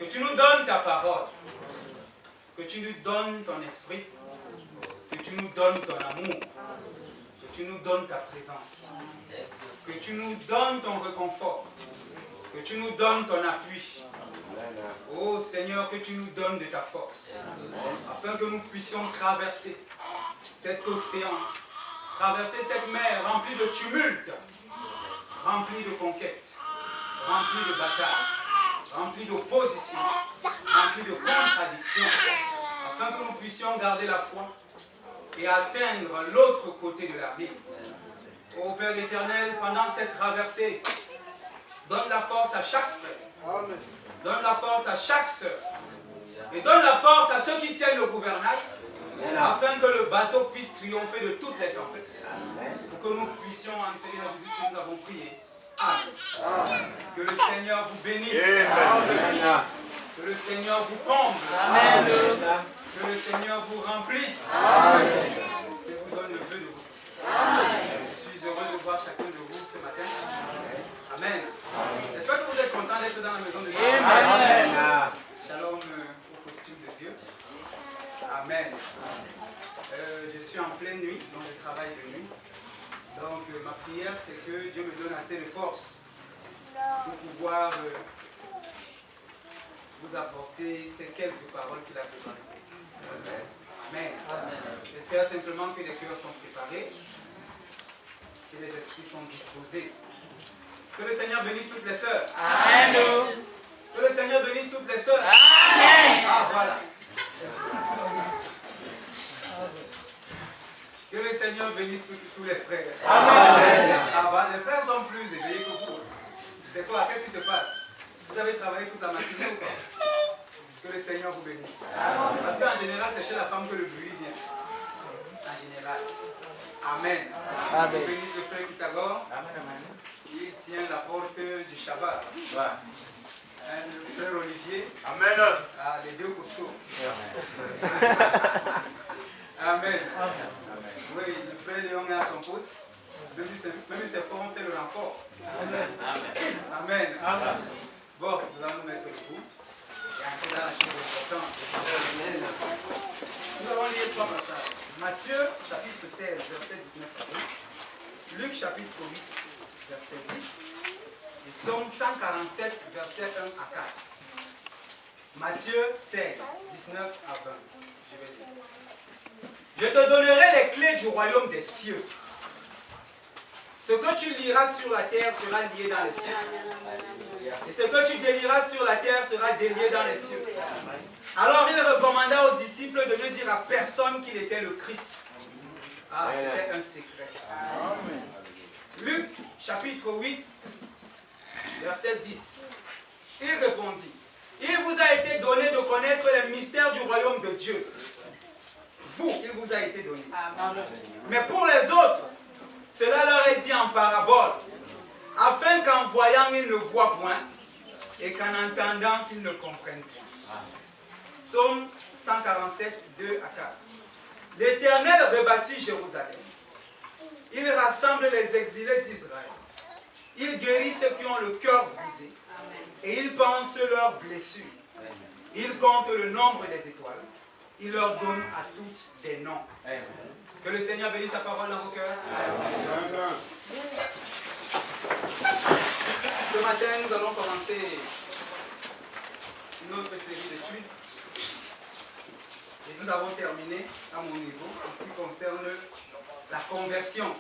tu nous donnes ta parole. Que tu nous donnes ton esprit. Que tu nous donnes ton amour. Que tu nous donnes ta présence. Que tu nous donnes ton réconfort. Que tu nous donnes ton appui. Oh Seigneur, que tu nous donnes de ta force. Afin que nous puissions traverser cet océan. Traverser cette mer remplie de tumulte. Remplie de conquêtes. Remplie de batailles. Remplie d'opposition. Remplie de contradictions. Afin que nous puissions garder la foi et atteindre l'autre côté de la rive. Ô Père éternel, pendant cette traversée, donne la force à chaque frère. Donne la force à chaque sœur. Et donne la force à ceux qui tiennent le gouvernail, afin que le bateau puisse triompher de toutes les tempêtes. Pour que nous puissions enseigner la visite que nous avons prié. Amen. Que le Seigneur vous bénisse. Amen. Que le Seigneur vous comble. Amen. Que le Seigneur vous remplisse. Amen. Que vous donne le vœu de vous. Je suis heureux de voir chacun de vous ce matin. Amen. J'espère que vous êtes contents d'être dans la maison de Dieu. Amen. Shalom au costume de Dieu. Amen. Je suis en pleine nuit, donc je travaille de nuit. Donc ma prière, c'est que Dieu me donne assez de force pour pouvoir vous apporter ces quelques paroles qu'il a préparées. Amen. J'espère simplement que les cœurs sont préparés, que les esprits sont disposés. Que le Seigneur bénisse toutes les sœurs. Amen. Que le Seigneur bénisse toutes les sœurs. Amen. Ah, voilà. Que le Seigneur bénisse tous les frères. Amen. Ah, voilà, les frères sont plus éveillés que vous. C'est quoi? Qu'est-ce qui se passe? Vous avez travaillé toute la matinée ou quoi? Que le Seigneur vous bénisse. Amen. Parce qu'en général, c'est chez la femme que le bruit vient. En général. Amen. Amen. Vous bénissez le frère Pythagore. Amen. Il tient la porte du Shabbat. Le frère Olivier. Amen. Ah, les deux costauds. Amen. Oui, le frère Léon est à son poste. Même si c'est fort, on fait le renfort. Amen. Amen. Amen. Bon, nous allons nous mettre debout et entrer dans la chose importante. Nous allons lire trois passages. Matthieu, chapitre 16, verset 19 à 20. Luc, chapitre 8, verset 10. Et Psaume 147, verset 1 à 4. Matthieu 16, 19 à 20. Je vais lire. Je te donnerai les clés du royaume des cieux. Ce que tu liras sur la terre sera lié dans les cieux. Et ce que tu délieras sur la terre sera délié dans les cieux. Alors il recommanda aux disciples de ne dire à personne qu'il était le Christ. Ah, c'était un secret. Luc, chapitre 8, verset 10. Il répondit, il vous a été donné de connaître les mystères du royaume de Dieu. Vous, il vous a été donné. Mais pour les autres, cela leur est dit en parabole, afin qu'en voyant, ils ne voient point, et qu'en entendant, qu'ils ne comprennent point. Psaume 147, 2 à 4. L'Éternel rebâtit Jérusalem. Il rassemble les exilés d'Israël. Il guérit ceux qui ont le cœur brisé, et il pense leurs blessures. Il compte le nombre des étoiles. Il leur donne à toutes des noms. Amen. Que le Seigneur bénisse sa parole dans vos cœurs. Amen. Ce matin, nous allons commencer une autre série d'études. Et nous avons terminé à mon niveau en ce qui concerne la conversion.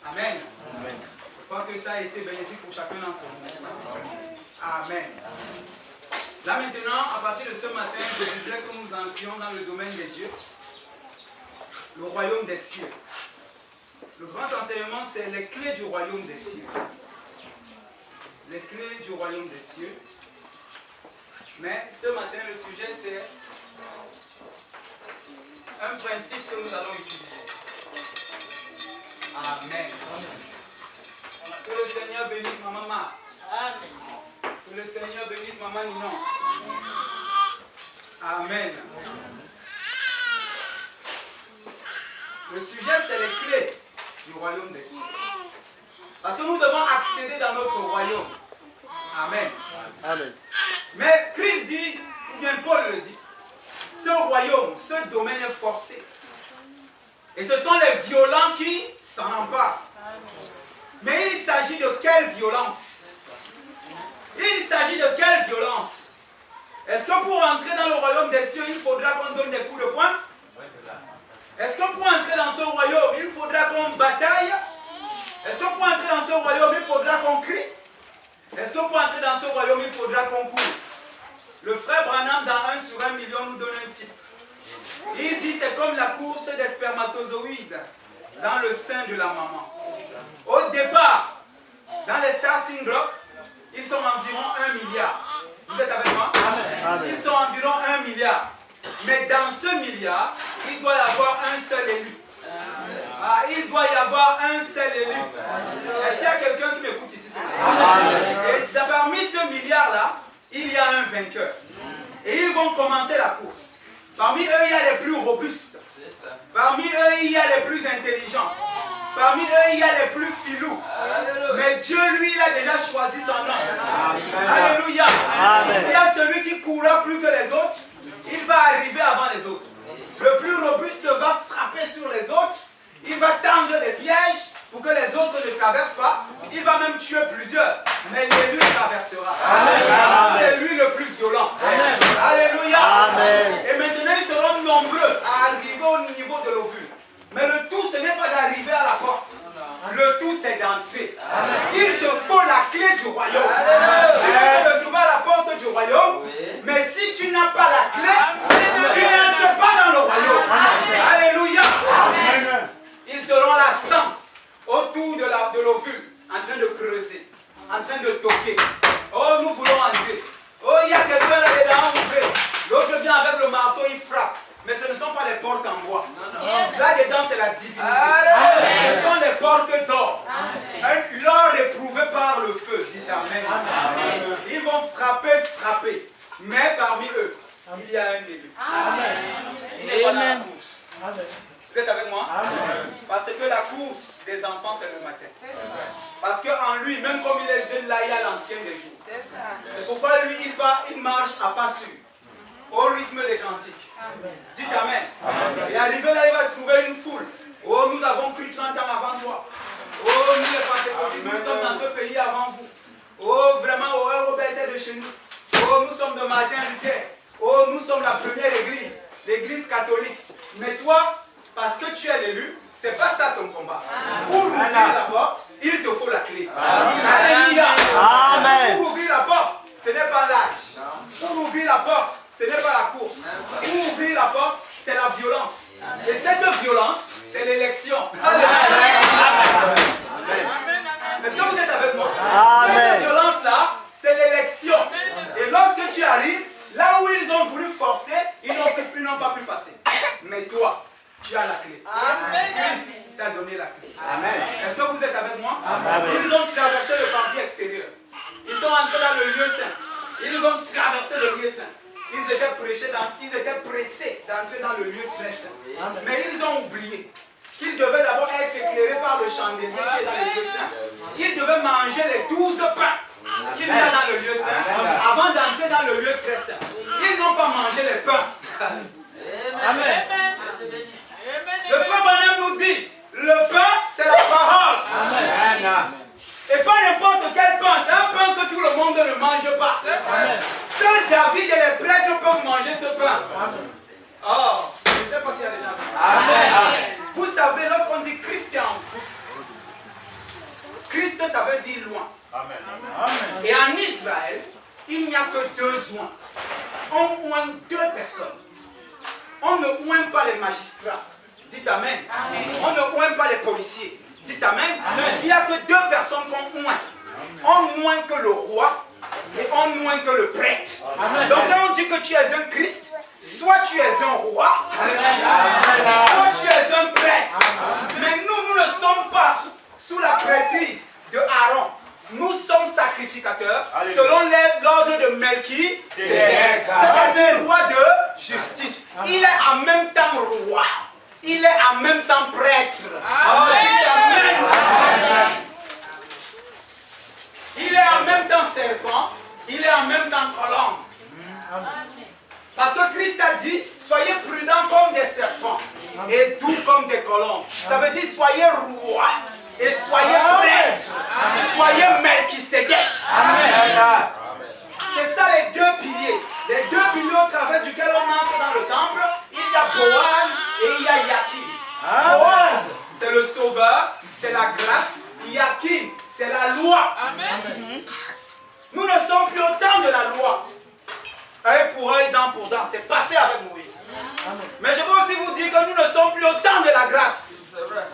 Amen. Amen. Je crois que ça a été bénéfique pour chacun d'entre nous. Amen. Là maintenant, à partir de ce matin, je voudrais que nous entrions dans le domaine des dieux, le royaume des cieux. Le grand enseignement, c'est les clés du royaume des cieux. Les clés du royaume des cieux. Mais ce matin, le sujet, c'est un principe que nous allons utiliser. Amen. Que le Seigneur bénisse Maman Marthe. Amen. Que le Seigneur bénisse Maman Ninon. Amen. Le sujet, c'est les clés du royaume des cieux. Parce que nous devons accéder dans notre royaume. Amen. Amen. Mais Christ dit, ou bien Paul le dit, ce royaume, ce domaine est forcé. Et ce sont les violents qui s'en emparent. Mais il s'agit de quelle violence? Il s'agit de quelle violence? Est-ce que pour entrer dans le royaume des cieux, il faudra qu'on donne des coups de poing? Est-ce que pour entrer dans ce royaume, il faudra qu'on bataille? Est-ce que pour entrer dans ce royaume, il faudra qu'on crie? Est-ce que pour entrer dans ce royaume, il faudra qu'on court? Le frère Branham, dans 1 sur 1 million, nous donne un type. Il dit c'est comme la course des spermatozoïdes dans le sein de la maman. Au départ, dans les starting blocks, ils sont environ 1 milliard. Vous êtes avec moi? Ils sont environ 1 milliard. Mais dans ce milliard, il doit y avoir un seul élu. Ah, il doit y avoir un seul élu. Est-ce qu'il y a quelqu'un qui m'écoute ici? Et parmi ce milliard-là, il y a un vainqueur. Et ils vont commencer la course. Parmi eux, il y a les plus robustes. Parmi eux, il y a les plus intelligents. Parmi eux, il y a les plus filous. Mais Dieu, lui, il a déjà choisi son homme. Alléluia. Il y a celui qui courra plus que les autres. Il va arriver avant les autres. Le plus robuste va frapper sur les autres. Il va tendre des pièges pour que les autres ne traversent pas. Il va même tuer plusieurs. Mais l'élu traversera. C'est lui le plus violent. Alléluia. Et maintenant, ils seront nombreux à arriver au niveau de l'ovule. Mais le tout, ce n'est pas d'arriver à la porte. Le tout, c'est d'entrer. Il te faut la clé du royaume. Tu peux te trouver à la porte du royaume, mais si tu n'as pas la clé, tu n'entres pas dans le royaume. Alléluia. Ils seront là sans, autour de l'ovule, en train de creuser, en train de toquer. Oh, nous voulons entrer. Oh, il y a quelqu'un là-dedans, ouvrez. L'autre vient avec le marteau, il frappe. Mais ce ne sont pas les portes en bois. Là-dedans, c'est la divinité. Ce sont les portes d'or. L'or éprouvé par le feu. Dites Amen. Ils vont frapper. Mais parmi eux, il y a un élu. Il n'est pas dans la course. Vous êtes avec moi? Parce que la course des enfants, c'est le matin. Parce qu'en lui, même comme il est jeune, là, il a l'ancien des jours. C'est pourquoi lui, il marche à pas sûr, au rythme des cantiques. Dites Amen. Et arrivé là, il va trouver une foule. Oh, nous avons cru 30 ans avant toi. Oh, nous les pentecôtistes, nous sommes dans ce pays avant vous. Oh, vraiment, Robert était de chez nous. Oh, nous sommes de Martin Luther. Oh, nous sommes la première église, l'église catholique. Mais toi, parce que tu es l'élu, c'est pas ça ton combat. Pour ouvrir la porte, il te faut la clé. Alléluia. Pour ouvrir la porte, ce n'est pas l'âge. Pour ouvrir la porte, ce n'est pas la course. Pour ouvrir la porte, c'est la violence. Et cette violence, c'est l'élection. Est-ce que vous êtes avec moi? Cette violence-là, c'est l'élection. Et lorsque tu arrives, là où ils ont voulu forcer, ils n'ont pas pu passer. Mais toi, tu as la clé. Christ t'a donné la clé. Est-ce que vous êtes avec moi? Ils ont traversé le parvis extérieur. Ils sont entrés dans le lieu saint. Ils ont traversé le lieu saint. Ils étaient pressés d'entrer dans le lieu très saint. Mais ils ont oublié qu'ils devaient d'abord être éclairés par le chandelier qui est dans le lieu saint. Ils devaient manger les 12 pains qu'il y a dans le lieu saint avant d'entrer dans le lieu très saint. Ils n'ont pas mangé les pains. Amen. Le frère Branham nous dit, le pain, c'est la parole. Et pas n'importe quel pain, c'est un pain que tout le monde ne mange pas. Seul David et les prêtres peuvent manger ce pain. Oh, je ne sais pas s'il y a des gens. Vous savez, lorsqu'on dit Christ est en vous, Christ, ça veut dire loin. Et en Israël, il n'y a que 2 oints. On oint 2 personnes. On ne oint pas les magistrats. Dites Amen. On ne oint pas les policiers. Dites Amen. Il n'y a que 2 personnes qu'on oint. On oint que le roi et on oint que le prêtre. Donc quand on dit que tu es un Christ, soit tu es un roi, soit tu es un prêtre. Mais nous ne sommes pas sous la prêtrise de Aaron. Nous sommes sacrificateurs selon l'ordre de Melchi, c'est-à-dire roi de justice. Il est en même temps roi. Il est en même temps prêtre. Amen. Il est en même temps serpent. Il est en même temps colombe. dit, soyez prudents comme des serpents et doux comme des colombes. Ça veut dire, soyez rois et soyez prêtres. Soyez Melchisédek. C'est ça les deux piliers. Les deux piliers au travers duquel on entre dans le temple, il y a Boaz et il y a Yakin. Boaz, c'est le sauveur, c'est la grâce. Yakin, c'est la loi. Amen. Nous ne sommes plus au temps de la loi. Œil pour œil, dent pour dent. C'est passé avec Moïse. Amen. Mais je veux aussi vous dire que nous ne sommes plus au temps de la grâce.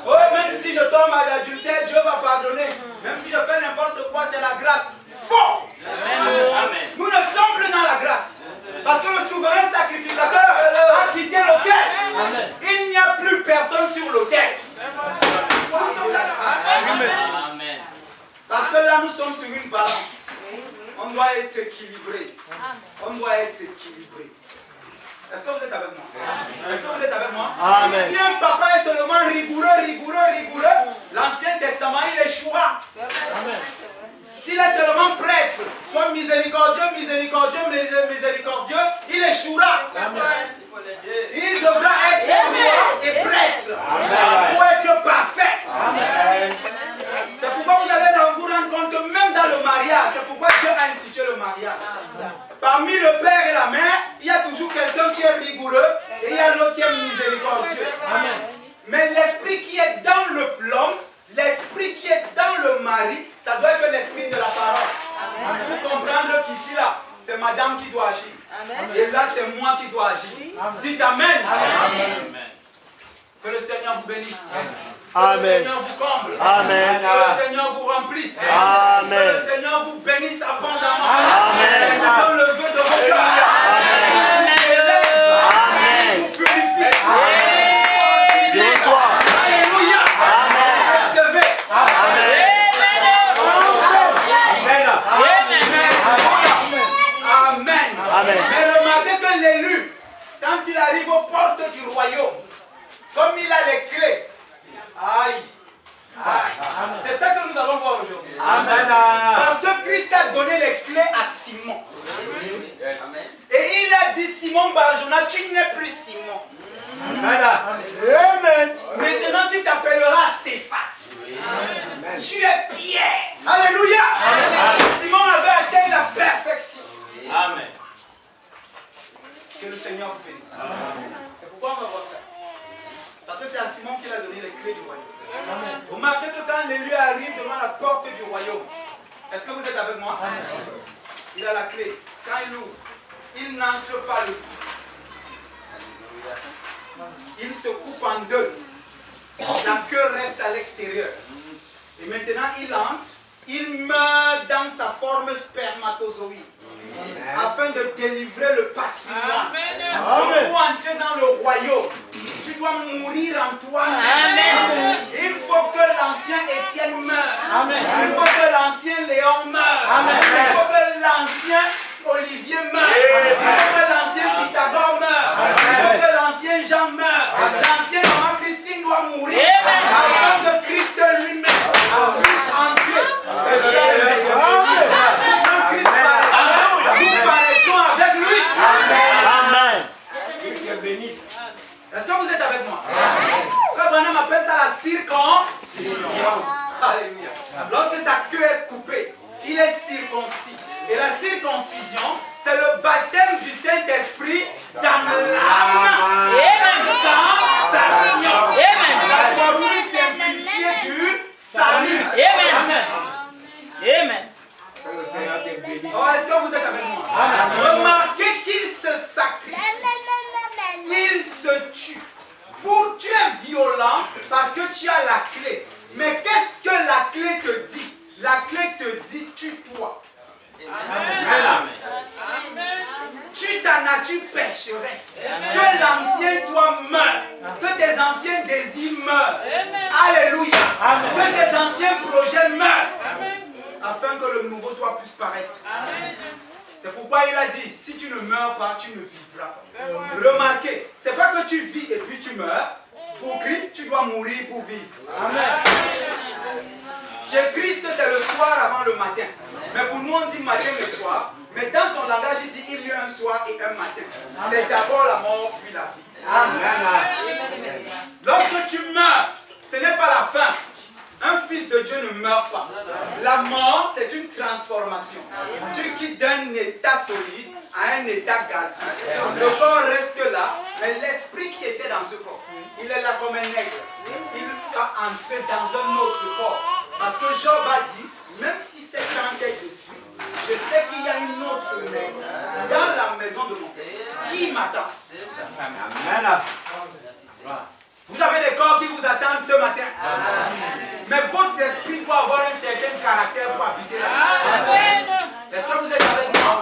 Oh, même si je tombe à l'adultère, Dieu va pardonner. Même si je fais n'importe quoi, c'est la grâce. Faux. Amen. Nous ne sommes plus dans la grâce. Parce que le souverain sacrificateur a quitté l'autel. Il n'y a plus personne sur l'autel. Nous sommes la grâce. Amen. Parce que là, nous sommes sur une balance. On doit être équilibré. On doit être équilibré. Est-ce que vous êtes avec moi? Est-ce que vous êtes avec moi? Amen. Si un papa est seulement rigoureux, l'Ancien Testament, il échouera. Amen. S'il est seulement prêtre, soit miséricordieux, il échouera. Amen. Il devra être roi et prêtre pour être parfait. Amen. C'est pourquoi vous allez vous rendre compte que même dans le mariage, c'est pourquoi Dieu a institué le mariage. Parmi le père et la mère, il y a toujours quelqu'un qui est rigoureux et il y a l'autre qui est miséricordieux. Amen. Mais l'esprit qui est dans l'homme, l'esprit qui est dans le mari, ça doit être l'esprit de la parole. Pour comprendre qu'ici, là, c'est madame qui doit agir. Amen. Et là, c'est moi qui dois agir. Amen. Dites Amen. Amen. Que le Seigneur vous bénisse. Amen. Que le Seigneur vous comble. Amen. Que le Seigneur vous remplisse. Amen. Que le Seigneur vous bénisse abondamment. Amen. Et vous donne le vœu de vos cœurs. Amen. Vous élève. Amen. Vous purifie. Amen. Alléluia. Amen. Recevez. Amen. Amen. Amen. Mais remarquez que l'élu, quand il arrive aux portes du royaume, comme il a les clés, aïe, c'est ça que nous allons voir aujourd'hui. Parce que Christ a donné les clés à Simon. Et il a dit, Simon Barjona, tu n'es plus Simon. Amen. Maintenant tu t'appelleras Céphas. Tu es Pierre. Alléluia. Amen. Simon avait atteint la perfection. Amen. Que le Seigneur vous bénisse. C'est pourquoi on va voir ça. Parce que c'est à Simon qu'il a donné les clés du royaume. Amen. Vous remarquez que quand l'élu arrive devant la porte du royaume, est-ce que vous êtes avec moi? Amen. Il a la clé. Quand il ouvre, il n'entre pas le tout. Il se coupe en deux. La queue reste à l'extérieur. Et maintenant, il entre. Il meurt dans sa forme spermatozoïde. Afin de délivrer le patrimoine. Donc pour entrer dans le royaume, tu dois mourir en toi-même. Il faut que l'ancien Étienne meure. Il faut que l'ancien Léon meure. Il faut que l'ancien Olivier meure. Il faut que l'ancien Pythagore meure. Il faut que l'ancien Jean meure. L'ancien maman Christine doit mourir. Afin que Christ lui-même puisse entrer. Quand Christ nous paraîtrons avec lui. Amen. Est-ce que vous êtes avec moi? Frère Branham appelle ça la circoncision. Alléluia. Lorsque sa queue est coupée, il est circoncis. Et la circoncision, c'est le baptême du Saint-Esprit dans l'âme. Sans station. La formule simplifiée du salut. Amen. Amen. Oh, est-ce que vous êtes avec moi? Amen. Remarquez qu'il se sacrifie. Il se tue. Tu es violent parce que tu as la clé. Mais qu'est-ce que la clé te dit? La clé te dit tue-toi. Amen. Tue ta nature pécheresse. Que l'ancien toi meure. Que tes anciens désirs meurent. Alléluia. Amen. Que tes anciens projets meurent. Amen. Afin que le nouveau toi puisse paraître. Amen. C'est pourquoi il a dit, si tu ne meurs pas, tu ne vivras pas. Remarquez, c'est pas que tu vis et puis tu meurs. Pour Christ, tu dois mourir pour vivre. Amen. Chez Christ, c'est le soir avant le matin. Mais pour nous, on dit matin et soir. Mais dans son langage, il dit il y a un soir et un matin. C'est d'abord la mort, puis la vie. Lorsque tu meurs, ce n'est pas la fin. Un fils de Dieu ne meurt pas. La mort, c'est une transformation. Tu quittes d'un état solide à un état gazeux. Le corps reste là, mais l'esprit qui était dans ce corps, il est là comme un aigle. Il va entrer dans un autre corps. Parce que Job a dit, même si cette tente est détruite, je sais qu'il y a une autre maison, dans la maison de mon Père, qui m'attend. Amen. Vous avez des corps qui vous attendent ce matin. Mais votre esprit doit avoir un certain caractère pour habiter là. Est-ce que vous êtes avec moi?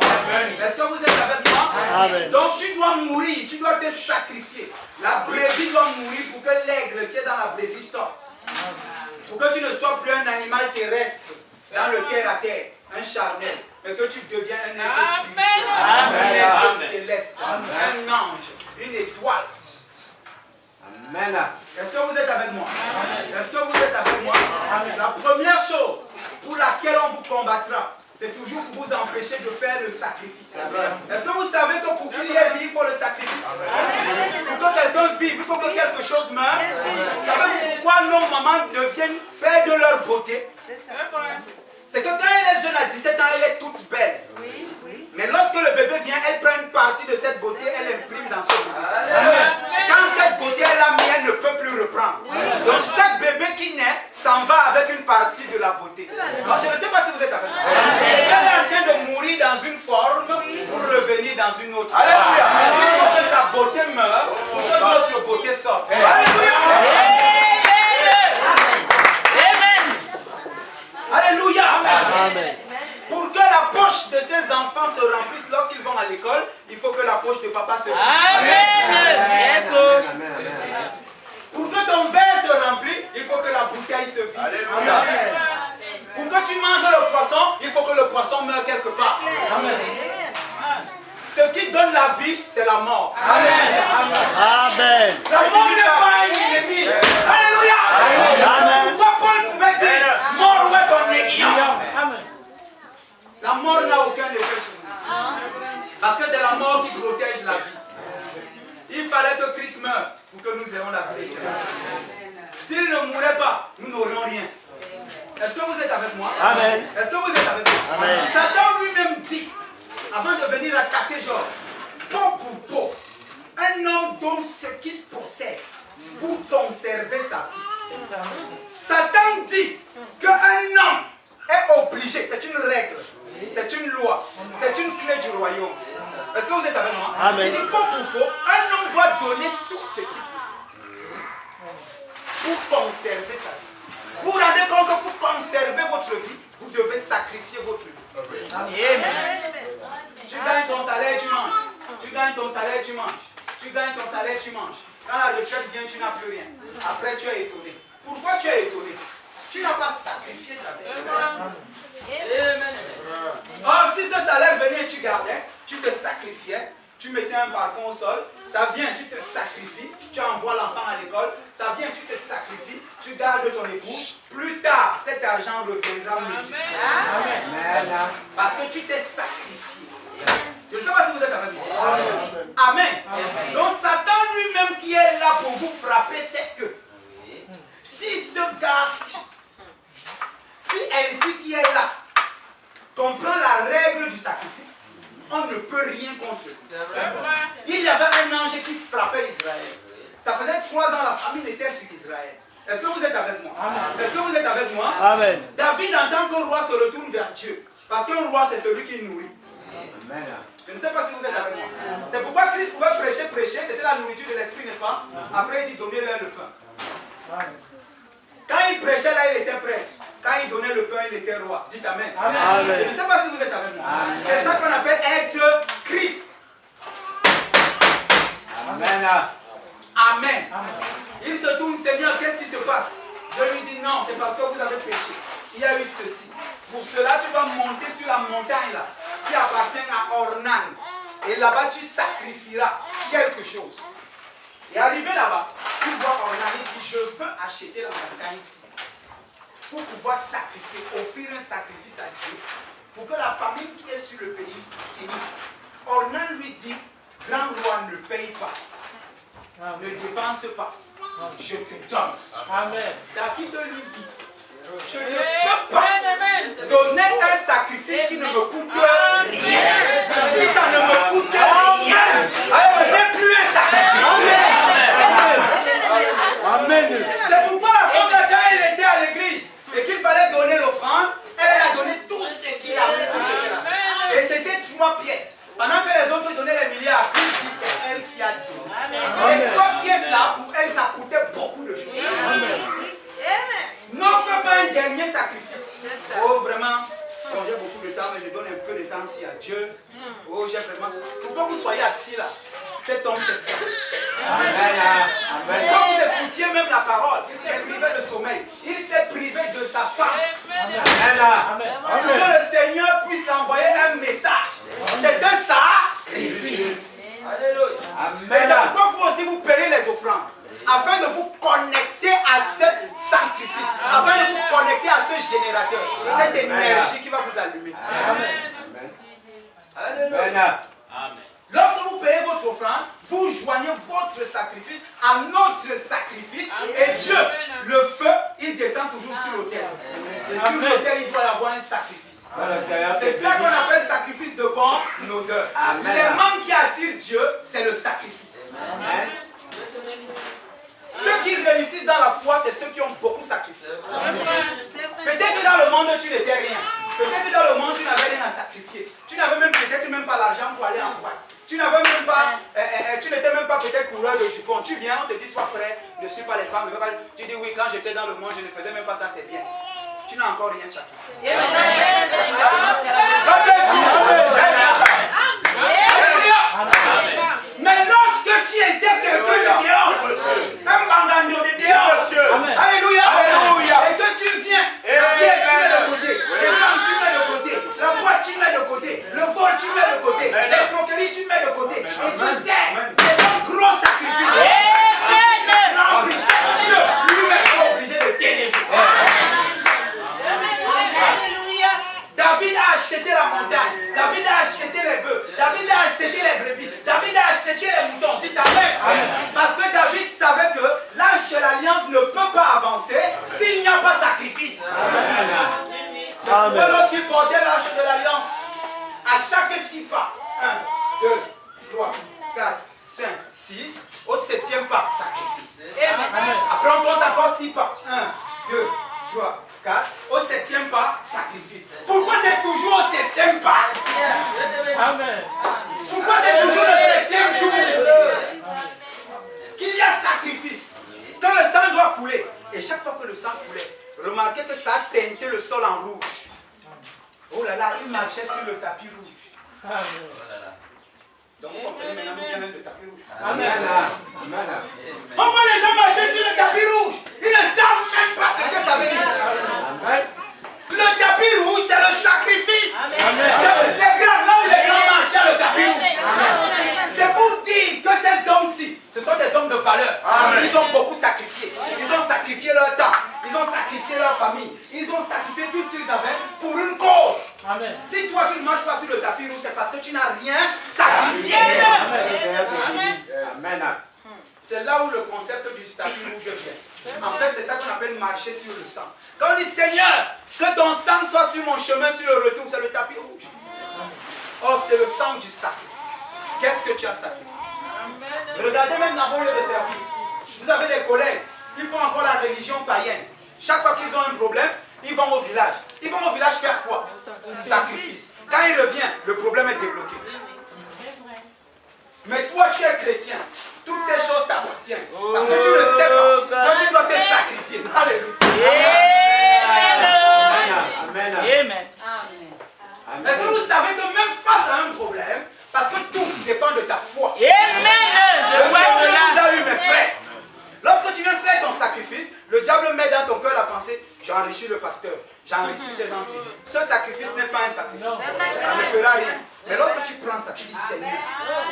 Est-ce que vous êtes avec moi? Amen. Donc tu dois mourir, tu dois te sacrifier. La brebis doit mourir pour que l'aigle qui est dans la brebis sorte. Pour que tu ne sois plus un animal terrestre dans le terre à terre, un charnel, mais que tu deviennes un être spirituel, un être céleste, un ange, une étoile. Amen. Est-ce que vous êtes avec moi? Est-ce que vous êtes avec moi? La première chose pour laquelle on vous combattra, c'est toujours pour vous empêcher de faire le sacrifice. Est-ce que vous savez que pour qu'il y ait vie, il faut le sacrifice? Pour que quelqu'un vive, il faut que quelque chose meure. Savez-vous pourquoi nos mamans deviennent perdre leur beauté? C'est que quand elle est jeune à 17 ans, elle est toute belle. Mais lorsque le bébé vient, elle prend une partie de cette beauté, elle imprime dans son bébé. Quand cette beauté est là, mais elle ne peut plus reprendre. Donc chaque bébé qui naît s'en va avec une partie de la beauté. Alors je ne sais pas si vous êtes avec moi. Elle est en train de mourir dans une forme pour revenir dans une autre. Il faut que sa beauté meure pour que notre beauté sorte. Alléluia. Alléluia. Amen. Pour que la poche de ces enfants se remplisse lorsqu'ils vont à l'école, il faut que la poche de papa se remplisse. Amen. Pour que ton verre se remplisse, il faut que la bouteille se vide. Pour que tu manges le poisson, il faut que le poisson meure quelque part. Amen. Ce qui donne la vie, c'est la mort. Amen. La mort n'est pas un ennemi. Alléluia. Amen. Pourquoi Paul pouvait dire, mort, où est ton aiguillon? La mort n'a aucun effet sur nous. Parce que c'est la mort qui protège la vie. Il fallait que Christ meure pour que nous ayons la vie éternelle. S'il ne mourait pas, nous n'aurions rien. Est-ce que vous êtes avec moi? Amen. Est-ce que vous êtes avec moi? Amen. Satan lui-même dit, avant de venir attaquer Job, peau pour peau, un homme donne ce qu'il possède pour conserver sa vie. Satan dit qu'un homme est obligé, c'est une règle, c'est une loi, c'est une clé du royaume. Est-ce que vous êtes avec moi? Amen. Il dit peau pour peau, un homme doit donner tout ce qu'il possède pour conserver sa vie. Vous vous rendez compte que pour conserver votre vie, vous devez sacrifier votre vie. Amen. Tu gagnes ton salaire, tu manges. Tu gagnes ton salaire, tu manges. Tu gagnes ton salaire, tu manges. Quand la retraite vient, tu n'as plus rien. Après, tu es étonné. Pourquoi tu es étonné? Tu n'as pas sacrifié ta vie. Amen. Or, si ce salaire venait et tu gardais, tu te sacrifiais, tu mettais un balcon au sol, ça vient, tu te sacrifies, tu envoies l'enfant à l'école, ça vient, tu te sacrifies, tu gardes ton époux. Plus tard, cet argent reviendra multiplié. Amen. Parce que tu t'es sacrifié. Je ne sais pas si vous êtes avec moi. Amen. Amen. Amen. Donc Satan lui-même qui est là pour vous frapper, c'est que si ce gars-ci, si elle-ci qui est là, comprend la règle du sacrifice, on ne peut rien contre lui. Il y avait un ange qui frappait Israël. Ça faisait 3 ans, la famille était sur Israël. Est-ce que vous êtes avec moi? Est-ce que vous êtes avec moi? Amen. David, en tant qu'un roi, se retourne vers Dieu. Parce qu'un roi, c'est celui qui nourrit. Amen. Je ne sais pas si vous êtes avec moi. C'est pourquoi Christ pouvait prêcher, c'était la nourriture de l'esprit, n'est-ce pas? Après, il dit donnez-leur le pain. Quand il prêchait, là, il était prêtre. Quand il donnait le pain, il était roi. Dites Amen. Amen. Je ne sais pas si vous êtes avec moi. C'est ça qu'on appelle être Christ. Amen. Amen. Il se tourne, Seigneur, qu'est-ce qui se passe? Je lui dis non, c'est parce que vous avez péché. Il y a eu ceci. Pour cela, tu vas monter sur la montagne là, qui appartient à Ornan. Et là-bas, tu sacrifieras quelque chose. Et arrivé là-bas, tu vois Ornan, il dit, je veux acheter la montagne ici. Pour pouvoir sacrifier, offrir un sacrifice à Dieu, pour que la famille qui est sur le pays finisse. Ornan lui dit, grand roi ne paye pas, ne dépense pas, je te donne. Amen. David lui dit, je ne peux pas donner un sacrifice qui ne me coûte rien. Si ça ne me coûte rien, ce n'est plus un sacrifice. Amen. C'est pourquoi la femme là, quand elle était à l'église et qu'il fallait donner l'offrande, elle a donné tout ce qu'il avait. Et c'était 3 pièces. Pendant que les autres donnaient les milliards à Christ, c'est elle qui a donné. Les 3 pièces là, pour elle, ça coûtait beaucoup de choses. N'offre pas un dernier sacrifice. Oh, vraiment, bon, j'ai beaucoup de temps, mais je donne un peu de temps aussi à Dieu. Oh, j'ai vraiment. Pourquoi vous soyez assis là? Cet homme, c'est ça. Amen. Quand vous écoutiez même la parole, il s'est privé de sommeil. Il s'est privé de sa femme. Pour que le Seigneur puisse t'envoyer un message. C'est un sacrifice. Alléluia. Et c'est pourquoi vous aussi vous payez les offrandes. Afin de vous connecter à ce sacrifice. Afin de vous connecter à ce générateur. Cette énergie qui va vous allumer. Amen. Alléluia. Amen. Lorsque vous payez votre offrande, vous joignez votre sacrifice à notre sacrifice. Et Dieu, le feu, il descend toujours sur l'autel. Et sur l'autel, il doit y avoir un sacrifice. C'est ça qu'on appelle sacrifice de bonne odeur. L'élément qui attire Dieu, c'est le sacrifice. Amen. Ceux qui réussissent dans la foi, c'est ceux qui ont beaucoup sacrifié. Peut-être que dans le monde, tu n'étais rien. Peut-être que dans le monde, tu n'avais rien à sacrifier. Tu n'avais même peut-être même pas l'argent pour aller en boîte. Tu n'avais même pas, tu n'étais même pas peut-être coureur de jupon. Tu viens, on te dit, sois frère, ne suis pas les femmes. Tu dis, oui, quand j'étais dans le monde, je ne faisais même pas ça, c'est bien. Tu n'as encore rien sacrifié. Mais lorsque tu étais quelqu'un de dehors, un bandano de dehors, alléluia, et que tu viens, la pierre tu mets de côté, les femmes tu mets de côté, la boîte tu mets de côté, le vol tu mets de côté, l'escroquerie tu mets de côté, et tu sais, c'est un gros sacrifice. Dieu lui-même est obligé de t'élever. David a acheté la montagne, David a acheté les bœufs, David a acheté les brebis, David a acheté les moutons. Dites amen. Parce que David savait que l'âge de l'alliance ne peut pas avancer s'il n'y a pas sacrifice. C'est pourquoi lorsqu'il portait l'âge de l'alliance, à chaque 6 pas, 1, 2, 3, 4, 5, 6, au 7e pas, sacrifice. Après on compte encore 6 pas, 1, 2, 3, 4, au 7e pas, sacrifice. Pourquoi c'est toujours au 7e pas? Amen. Pourquoi c'est toujours le 7e jour qu'il y a sacrifice? Quand le sang doit couler, et chaque fois que le sang coulait, remarquez que ça a teinté le sol en rouge. Oh là là, il marchait sur le tapis rouge. Donc vous comprenez maintenant d'où vient même le tapis rouge. Amen. On voit les gens marcher sur le tapis rouge. Ils ne savent même pas ce que ça veut dire. Amen. Le tapis rouge, c'est le sacrifice. Les grands, là où les grands marchent, il y a le tapis rouge. C'est pour dire que ces hommes-ci, ce sont des hommes de valeur. Amen. Ils ont beaucoup sacrifié. Ils ont sacrifié leur temps. Ils ont sacrifié leur famille. Ils ont sacrifié tout ce qu'ils avaient pour une cause. Amen. Si toi tu ne marches pas sur le tapis rouge, c'est parce que tu n'as rien sacrifié. Amen. C'est là où le concept du tapis rouge vient. En fait, c'est ça qu'on appelle marcher sur le sang. Quand on dit Seigneur, que ton sang soit sur mon chemin, sur le retour, c'est le tapis rouge. Or, c'est le sang du sacrifice. Qu'est-ce que tu as sacrifié? Regardez même dans vos lieux de service. Vous avez des collègues, ils font encore la religion païenne. Chaque fois qu'ils ont un problème, ils vont au village. Ils vont au village faire quoi? Sacrifice. Quand ils reviennent, le problème est débloqué. Mais toi, tu es chrétien. Toutes ces choses t'appartiennent. Parce que tu ne sais pas. Toi, tu dois te sacrifier. Alléluia. Amen. Est-ce que vous savez que même face à un problème, parce que tout dépend de ta foi. Le diable nous a eu, mes frères. Lorsque tu viens faire ton sacrifice, le diable met dans ton cœur la pensée, j'ai enrichi le pasteur, j'ai enrichi ces gens-ci. Ce sacrifice n'est pas un sacrifice. Ça ne fera rien. Mais lorsque tu prends ça, tu dis Seigneur,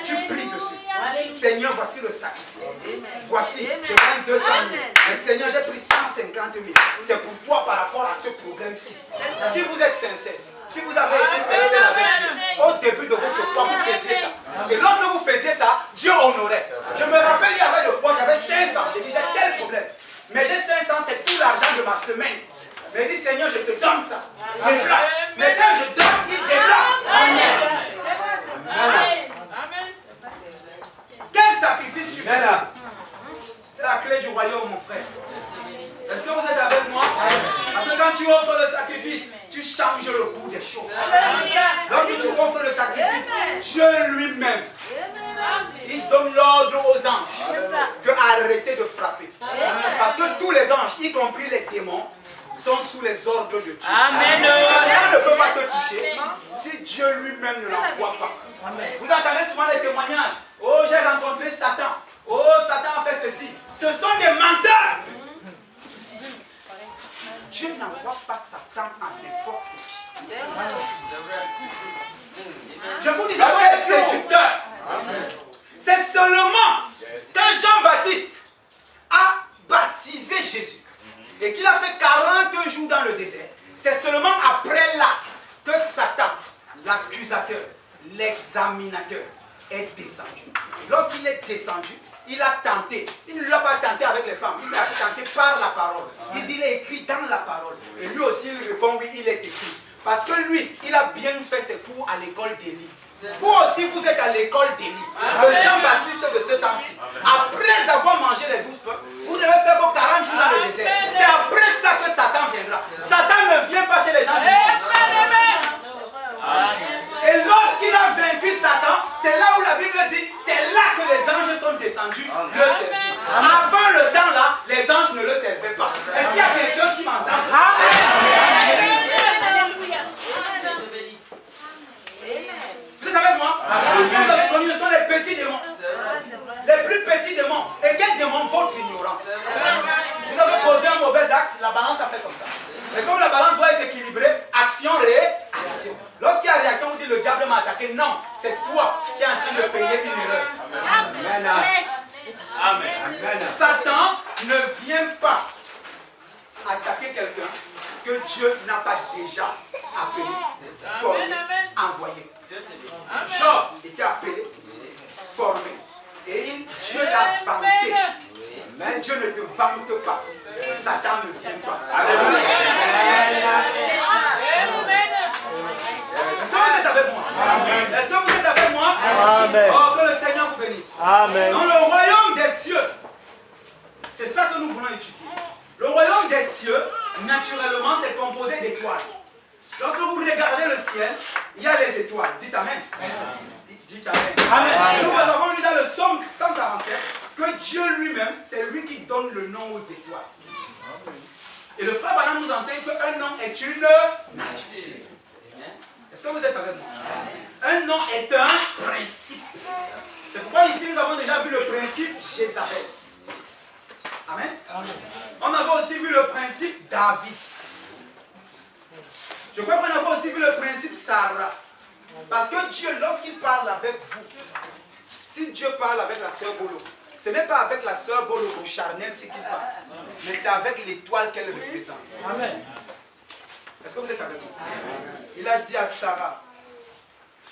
tu pries dessus. Seigneur, voici le sacrifice. Voici, je prends 200 000. Mais Seigneur, j'ai pris 150 000. C'est pour toi par rapport à ce problème-ci. Si vous êtes sincère, Si vous avez été sincère avec Dieu, au début de votre foi, vous faisiez ça. Et lorsque vous faisiez ça, Dieu honorait. Je me rappelle, il y avait des fois, j'avais 500. J'ai dit, j'ai tel problème. Mais j'ai 500, c'est tout l'argent de ma semaine. Mais dis, Seigneur, je te donne ça. Débloque. Mais quand je donne, il débloque. Amen. Quel sacrifice tu fais là? C'est la clé du royaume, mon frère. Est-ce que vous êtes avec moi? Parce que quand tu offres le sacrifice, tu changes le cours des choses. Lorsque tu offres le sacrifice, Dieu lui-même, il donne l'ordre aux anges de arrêter de frapper. Parce que tous les anges, y compris les démons, sont sous les ordres de Dieu. Amen. Satan ne peut pas te toucher si Dieu lui-même ne l'envoie pas. Vous entendez souvent les témoignages. Oh, j'ai rencontré Satan. Oh, Satan a fait ceci. Ce sont des menteurs. Dieu n'envoie pas Satan à n'importe qui. Je vous dis, c'est séducteur. C'est seulement quand Jean-Baptiste a baptisé Jésus et qu'il a fait 40 jours dans le désert, c'est seulement après là que Satan, l'accusateur, l'examinateur, est descendu. Lorsqu'il est descendu, il a tenté. Il ne l'a pas tenté avec les femmes, il l'a tenté par la parole. Il dit, il est écrit dans la parole. Et lui aussi, il répond, oui, il est écrit. Parce que lui, il a bien fait ses cours à l'école d'Élie. Vous aussi, vous êtes à l'école d'Élie, le Jean-Baptiste de ce temps-ci. Après avoir mangé les 12 pains, vous devez faire vos 40 jours dans le désert. C'est après ça que Satan viendra. Satan ne vient pas chez les gens du monde. Et lorsqu'il a vaincu Satan, c'est là où la Bible dit, c'est là que les anges sont descendus le servir. Avant le temps là, les anges ne le servaient pas. Est-ce qu'il y a quelqu'un qui m'entend? Vous êtes avec moi? Tout ce que vous avez connu, ce sont les petits démons. Les plus petits démons. Et quel démon? Votre ignorance. Vous avez posé un mauvais acte, la balance a fait comme ça. Et comme la balance doit être équilibrée, action, réaction. Lorsqu'il y a réaction, vous dites le diable m'a attaqué. Non, c'est toi qui es en train de payer une erreur. Amen. Amen. Satan ne vient pas attaquer quelqu'un que Dieu n'a pas déjà appelé, formé, envoyé. Job était appelé, formé, et Dieu l'a vanté. Si Dieu ne te vante pas, Satan ne vient pas. Est-ce que vous êtes avec moi? Est-ce que vous êtes avec moi? Amen. Oh, que le Seigneur vous bénisse. Amen. Dans le royaume des cieux, c'est ça que nous voulons étudier. Le royaume des cieux, naturellement, c'est composé d'étoiles. Lorsque vous regardez le ciel, il y a les étoiles. Dites Amen. Dites Amen. Amen. Et nous avons lu dans le Psaume 147 que Dieu lui-même, c'est lui qui donne le nom aux étoiles. Et le frère Branham nous enseigne qu'un nom est une nature. Est-ce que vous êtes avec moi? Un nom est un principe. C'est pourquoi ici nous avons déjà vu le principe Jézabel. Amen. On avait aussi vu le principe David. Je crois qu'on avait aussi vu le principe Sarah. Parce que Dieu, lorsqu'il parle avec vous, si Dieu parle avec la sœur Bolo, ce n'est pas avec la sœur Bolo ou charnel ce qu'il parle, mais c'est avec l'étoile qu'elle représente. Amen. Est-ce que vous êtes avec moi? Il a dit à Sarah,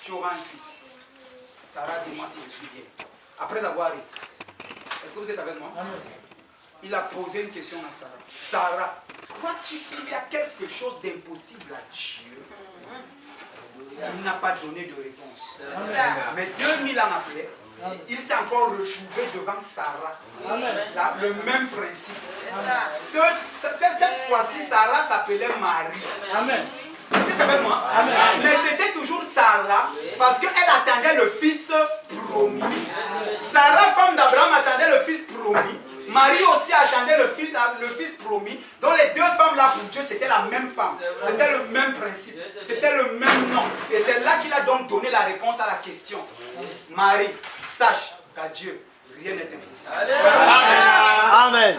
tu auras un fils. Sarah dit, moi si je suis bien. Après avoir ri. Est-ce que vous êtes avec moi? Amen. Il a posé une question à Sarah. Sarah, crois-tu qu'il y a quelque chose d'impossible à Dieu? Il n'a pas donné de réponse. Mais 2000 ans après, il s'est encore retrouvé devant Sarah. Le même principe. Cette fois-ci, Sarah s'appelait Marie. Amen. Vous êtes avec moi? Amen. Mais c'était toujours Sarah parce qu'elle attendait le fils promis. Sarah, femme d'Abraham, attendait le fils promis. Marie aussi attendait le fils promis. Donc les deux femmes là pour Dieu, c'était la même femme. C'était le même principe. C'était le même nom. Et c'est là qu'il a donc donné la réponse à la question. Marie, sache qu'à Dieu, rien n'est impossible. Amen.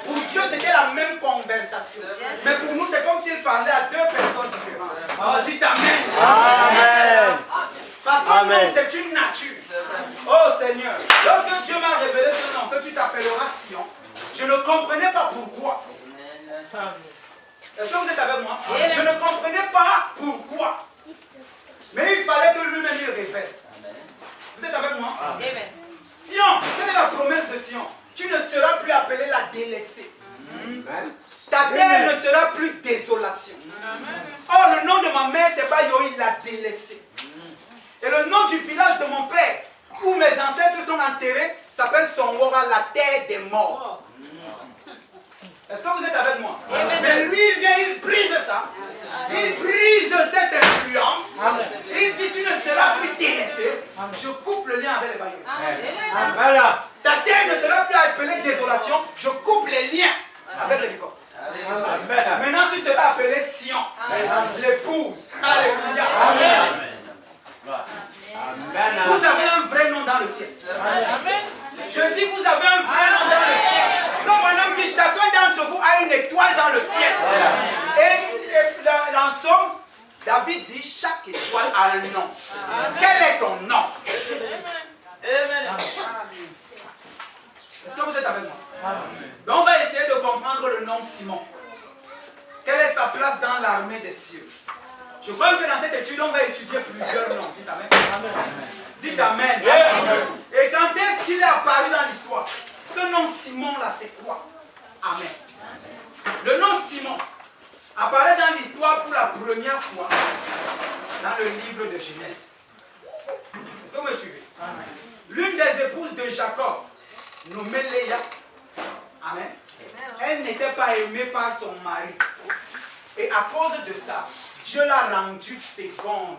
Pour Dieu, c'était la même conversation. Mais pour nous, c'est comme s'il parlait à deux personnes différentes. Alors dites Amen. Amen. Parce que nous, c'est une nature. Oh Seigneur, lorsque Dieu m'a révélé ce nom, que tu t'appelleras Sion, je ne comprenais pas pourquoi. Est-ce que vous êtes avec moi? Je ne comprenais pas pourquoi. Mais il fallait que lui-même il révèle. Vous êtes avec moi? Sion, quelle est la promesse de Sion? Tu ne seras plus appelé la délaissée. Ta terre ne sera plus désolation. Or, le nom de ma mère, c'est pas Yoï, la délaissée. Et le nom du village de mon père, où mes ancêtres sont enterrés, s'appelle Songora, la terre des morts. Est-ce que vous êtes avec moi? Mais lui, il vient, il brise ça. Il brise cette influence. Il dit, tu ne seras plus délaissé. Je coupe le lien avec les bailleurs. Voilà. Ta terre ne sera plus appelée désolation. Je coupe les liens avec les décors. Maintenant, tu seras appelé Sion, l'épouse. Alléluia. Vous avez un vrai nom dans le ciel. Je dis, vous avez un vrai nom dans le ciel. Comme mon homme dit, chacun d'entre vous a une étoile dans le ciel. Et dans Somme, David dit, chaque étoile a un nom. Quel est ton nom? Est-ce que vous êtes avec moi? Donc on va essayer de comprendre le nom Simon. Quelle est sa place dans l'armée des cieux? Je crois que dans cette étude, on va étudier plusieurs noms. Dites Amen. Dites Amen. Et quand est-ce qu'il est apparu dans l'histoire? Ce nom Simon-là, c'est quoi? Amen. Le nom Simon apparaît dans l'histoire pour la première fois dans le livre de Genèse. Est-ce que vous me suivez? L'une des épouses de Jacob, nommée Léa, Amen, elle n'était pas aimée par son mari. Et à cause de ça, Dieu l'a rendue féconde.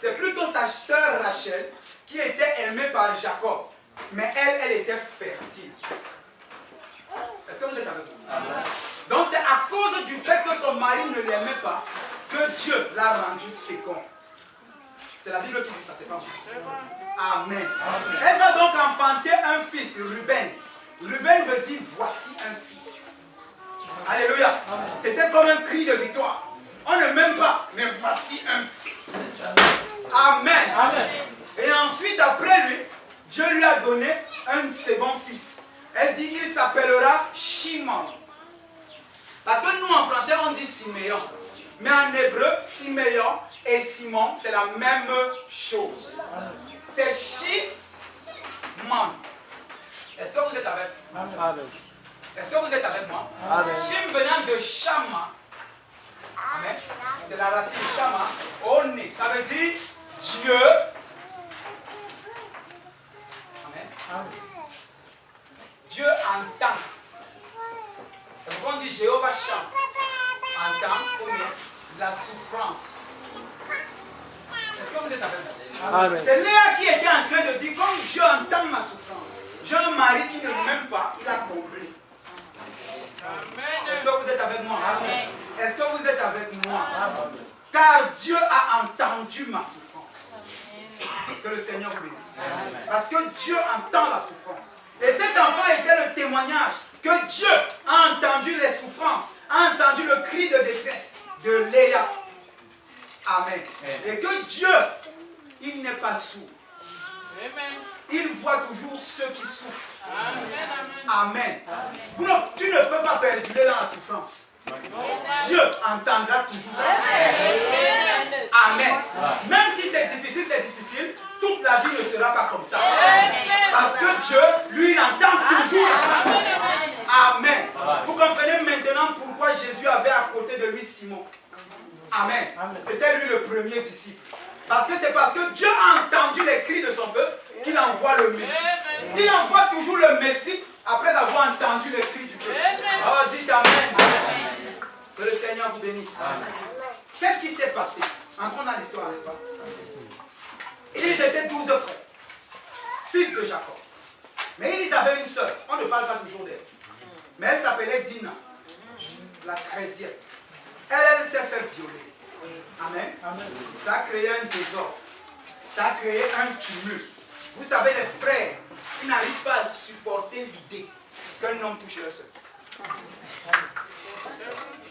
C'est plutôt sa sœur Rachel qui était aimée par Jacob. Mais elle était fertile. Est-ce que vous êtes avec moi? Donc c'est à cause du fait que son mari ne l'aimait pas que Dieu l'a rendue féconde. C'est la Bible qui dit ça, c'est pas moi. Amen. Elle va donc enfanter un fils, Ruben. Ruben veut dire voici un fils. Alléluia. C'était comme un cri de victoire. On ne m'aime pas, mais voici un fils. Amen. Et ensuite, après lui, Dieu lui a donné un second fils. Elle dit, il s'appellera Shimon. Parce que nous, en français, on dit Siméon. Mais en hébreu, Siméon et Simon, c'est la même chose. C'est Shimon. Est-ce que vous êtes avec moi? Est-ce que vous êtes avec moi? Shim venant de Shama. Amen. C'est la racine Shama. Oné. Ça veut dire Dieu. Amen. Dieu entend. C'est pourquoi on dit Jéhovah Sham. Entend la souffrance. Est-ce que vous êtes avec moi? C'est Léa qui était en train de dire, comme Dieu entend ma souffrance, j'ai un mari qui ne m'aime pas, il a compris. Est-ce que vous êtes avec moi? Est-ce que vous êtes avec moi? Car Dieu a entendu ma souffrance. Que le Seigneur vous bénisse. Parce que Dieu entend la souffrance. Et cet enfant était le témoignage que Dieu a entendu les souffrances, a entendu le cri de détresse de Léa. Amen. Et que Dieu, il n'est pas sourd. Il voit toujours ceux qui souffrent. Amen. Tu ne peux pas perdurer dans la souffrance. Dieu entendra toujours. Amen. Même si c'est difficile, toute la vie ne sera pas comme ça. Parce que Dieu, lui, il entend toujours. Amen. Vous comprenez maintenant pourquoi Jésus avait à côté de lui Simon. Amen. C'était lui le premier disciple. Parce que c'est parce que Dieu a entendu les cris de son peuple qu'il envoie le Messie. Il envoie toujours le Messie après avoir entendu les cris du peuple. Oh, dites Amen. Que le Seigneur vous bénisse. Qu'est-ce qui s'est passé? Entrons dans l'histoire, n'est-ce pas? Ils étaient 12 frères, fils de Jacob. Mais ils avaient une sœur. On ne parle pas toujours d'elle. Mais elle s'appelait Dina, la 13e. Elle s'est fait violer. Amen. Ça a créé un désordre. Ça a créé un tumulte. Vous savez, les frères, ils n'arrivent pas à supporter l'idée qu'un homme touche leur sœur.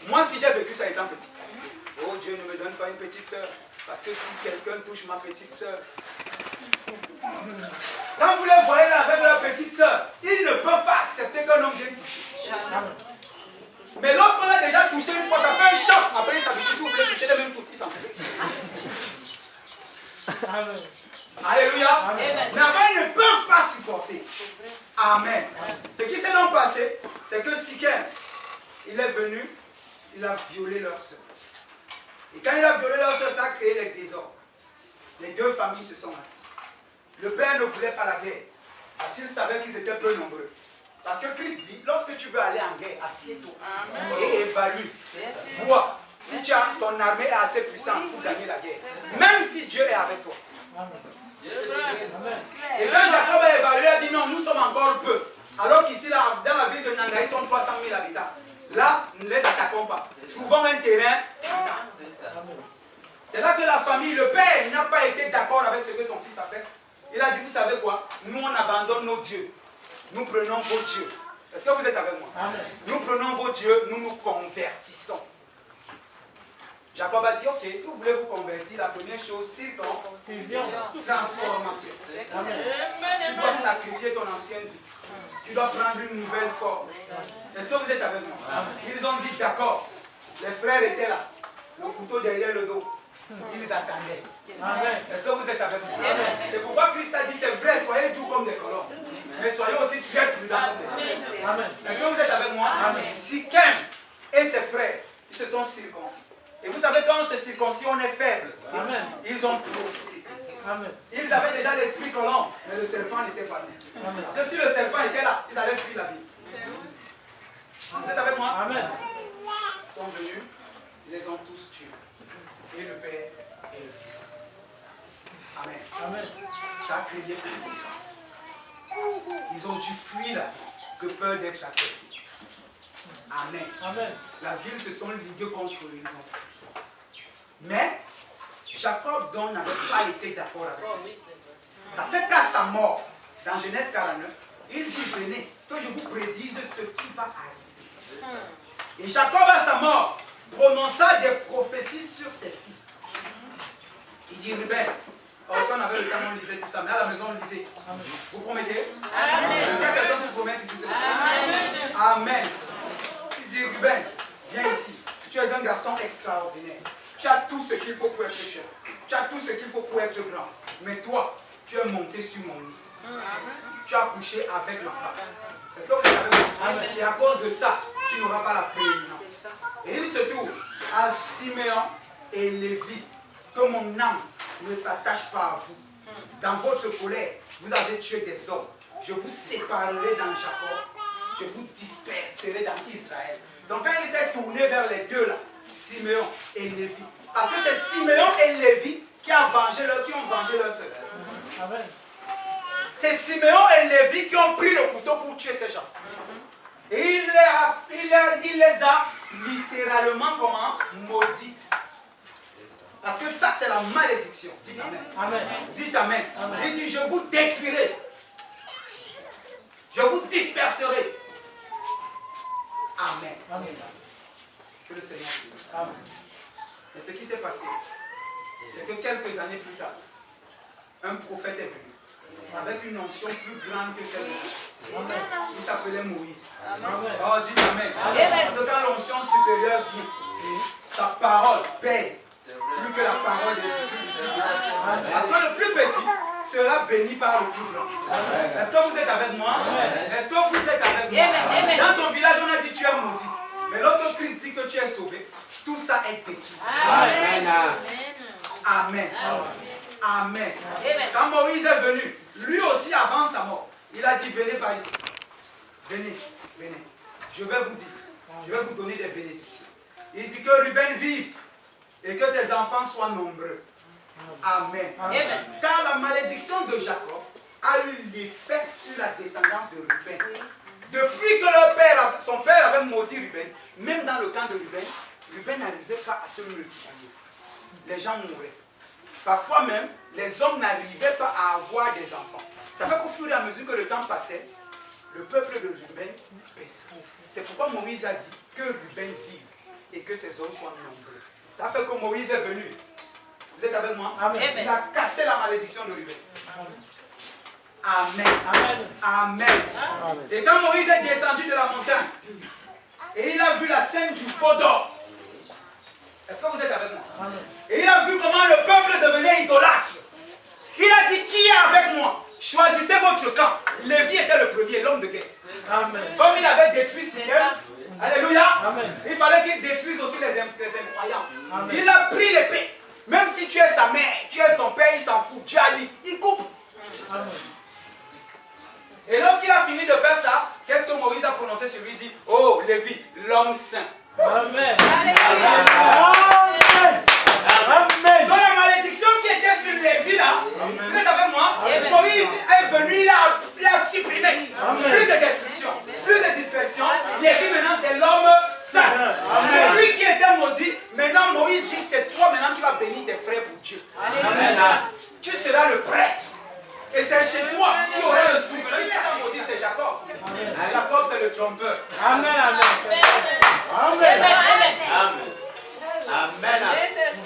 Moi, si j'ai vécu ça étant petit, oh Dieu ne me donne pas une petite sœur. Parce que si quelqu'un touche ma petite sœur, quand vous les voyez là avec leur petite sœur, ils ne peuvent pas accepter qu'un homme vienne toucher. Mais lorsqu'on a déjà touché une fois, ça fait un choc. Après, il s'habitue, si vous voulez toucher les mêmes tout, il s'en fait. Alléluia. Amen. Mais après, ils ne peuvent pas supporter. Amen. Ce qui s'est donc passé, c'est que Sikem, il est venu, il a violé leur soeur. Et quand il a violé leur soeur, ça a créé les désordres. Les deux familles se sont assises. Le père ne voulait pas la guerre, parce qu'il savait qu'ils étaient peu nombreux. Parce que Christ dit, lorsque tu veux aller en guerre, assieds-toi et évalue. Vois si ton armée est assez puissante pour gagner la guerre. Même si Dieu est avec toi. Et quand Jacob a évalué, il a dit non, nous sommes encore peu. Alors qu'ici, dans la ville de Nangaï, ils sont 300 000 habitants. Là, ne les attaquons pas. Trouvons un terrain. C'est là que la famille, le père n'a pas été d'accord avec ce que son fils a fait. Il a dit, vous savez quoi? Nous, on abandonne nos dieux. Nous prenons vos dieux. Est-ce que vous êtes avec moi? Amen. Nous prenons vos dieux, nous nous convertissons. Jacob a dit, ok, si vous voulez vous convertir, la première chose, c'est transformation. Amen. Tu dois sacrifier ton ancienne vie. Tu dois prendre une nouvelle forme. Est-ce que vous êtes avec moi? Amen. Ils ont dit, d'accord. Les frères étaient là, le couteau derrière le dos. Ils attendaient. Est-ce que vous êtes avec moi? C'est pourquoi Christ a dit, c'est vrai, soyez doux comme des colombes. Mais soyez aussi très prudents comme des chiens. Est-ce que vous êtes avec moi? Sikem et ses frères, ils se sont circoncis. Et vous savez, quand on se circoncis, on est faible. Ils ont profité. Ils avaient déjà l'esprit colombe, mais le serpent n'était pas là. Parce que si le serpent était là, ils allaient fuir la vie. Vous êtes avec moi? Ils sont venus, ils les ont tous tués. Et le Père et le Fils. Amen. Ça a créé une maison. Ils ont dû fuir de peur d'être agressés. Amen. La ville se sont ligués contre eux, ils ont fui. Mais Jacob donc n'avait pas été d'accord avec ça. Ça fait qu'à sa mort, dans Genèse 49, il dit, venez, que je vous prédise ce qui va arriver. Et Jacob à sa mort prononça des prophéties sur ses fils. Il dit, Ruben, si on avait le temps, on lisait tout ça, mais à la maison, on lisait. Vous promettez? Amen. Est-ce qu'il y a quelqu'un qui promet ici? Amen. Amen. Il dit, Ruben, viens ici. Tu es un garçon extraordinaire. Tu as tout ce qu'il faut pour être chef. Tu as tout ce qu'il faut pour être grand. Mais toi, tu es monté sur mon lit. Tu as couché avec ma femme. Est-ce que vous êtes avec moi? Et à cause de ça, tu n'auras pas la prééminence. Et il se trouve à Siméon et Lévi que mon âme ne s'attache pas à vous. Dans votre colère, vous avez tué des hommes. Je vous séparerai dans Jacob. Je vous disperserai dans Israël. Donc quand il s'est tourné vers les deux là, Siméon et Lévi. Parce que c'est Siméon et Lévi qui ont vengé leur sœur. C'est Siméon et Lévi qui ont pris le couteau pour tuer ces gens. Et il les a littéralement comment? Maudits. Parce que ça c'est la malédiction. Dites Amen. Dites Amen. Il dit, je vous détruirai. Je vous disperserai. Amen. Que le Seigneur bénisse. Mais ce qui s'est passé, c'est que quelques années plus tard, un prophète est venu avec une onction plus grande que celle de Moïse. Il s'appelait Moïse. Oh, dites Amen. Parce que quand l'onction supérieure vient, sa parole pèse plus que la parole des plus. Parce que le plus petit sera béni par le plus grand. Est-ce que vous êtes avec moi? Est-ce que vous êtes avec moi? Dans ton village, on a dit tu es maudit. Mais lorsque Christ dit que tu es sauvé, tout ça est détruit. Amen. Amen. Amen. Quand Moïse est venu, lui aussi avant sa mort, il a dit venez par ici. Venez, venez. Je vais vous dire, je vais vous donner des bénédictions. Il dit que Ruben vive et que ses enfants soient nombreux. Amen. Car la malédiction de Jacob a eu l'effet sur la descendance de Ruben. Depuis que son père avait maudit Ruben, même dans le camp de Ruben, Ruben n'arrivait pas à se multiplier. Les gens mouraient. Parfois même, les hommes n'arrivaient pas à avoir des enfants. Ça fait qu'au fur et à mesure que le temps passait, le peuple de Ruben baissait. C'est pourquoi Moïse a dit que Ruben vive et que ses hommes soient nombreux. Ça fait que Moïse est venu. Vous êtes avec moi? Amen. Il a cassé la malédiction de Ruben. Amen. Amen. Amen. Et quand Moïse est descendu de la montagne, Et il a vu la scène du veau d'or. Est-ce que vous êtes avec moi? Et il a vu comment le peuple devenait idolâtre. Il a dit, qui est avec moi? Choisissez votre camp. Lévi était le premier, l'homme de guerre. Amen. Comme il avait détruit Sichem, alléluia, il fallait qu'il détruise aussi les incroyants. Amen. Il a pris l'épée. Même si tu es sa mère, tu es son père, il s'en fout. Dieu a dit, il coupe. Amen. Et lorsqu'il a fini de faire ça, qu'est-ce que Moïse a prononcé sur lui? Il dit, oh Lévi, l'homme saint. Amen. Amen. Amen. Donc la malédiction qui était sur Lévi là, vous êtes avec moi? Amen. Moïse est venu, il a supprimé. Amen. Plus de destruction, plus de dispersion. Lévi maintenant c'est l'homme saint. Celui qui était maudit, maintenant Moïse dit, c'est toi maintenant qui vas bénir tes frères pour Dieu. Amen. Tu seras le prêtre. Et c'est chez toi qui aura le souvenir. Il est maudit, c'est Jacob. Amen. Jacob, c'est le trompeur. Amen. Amen. Amen. Amen. Amen.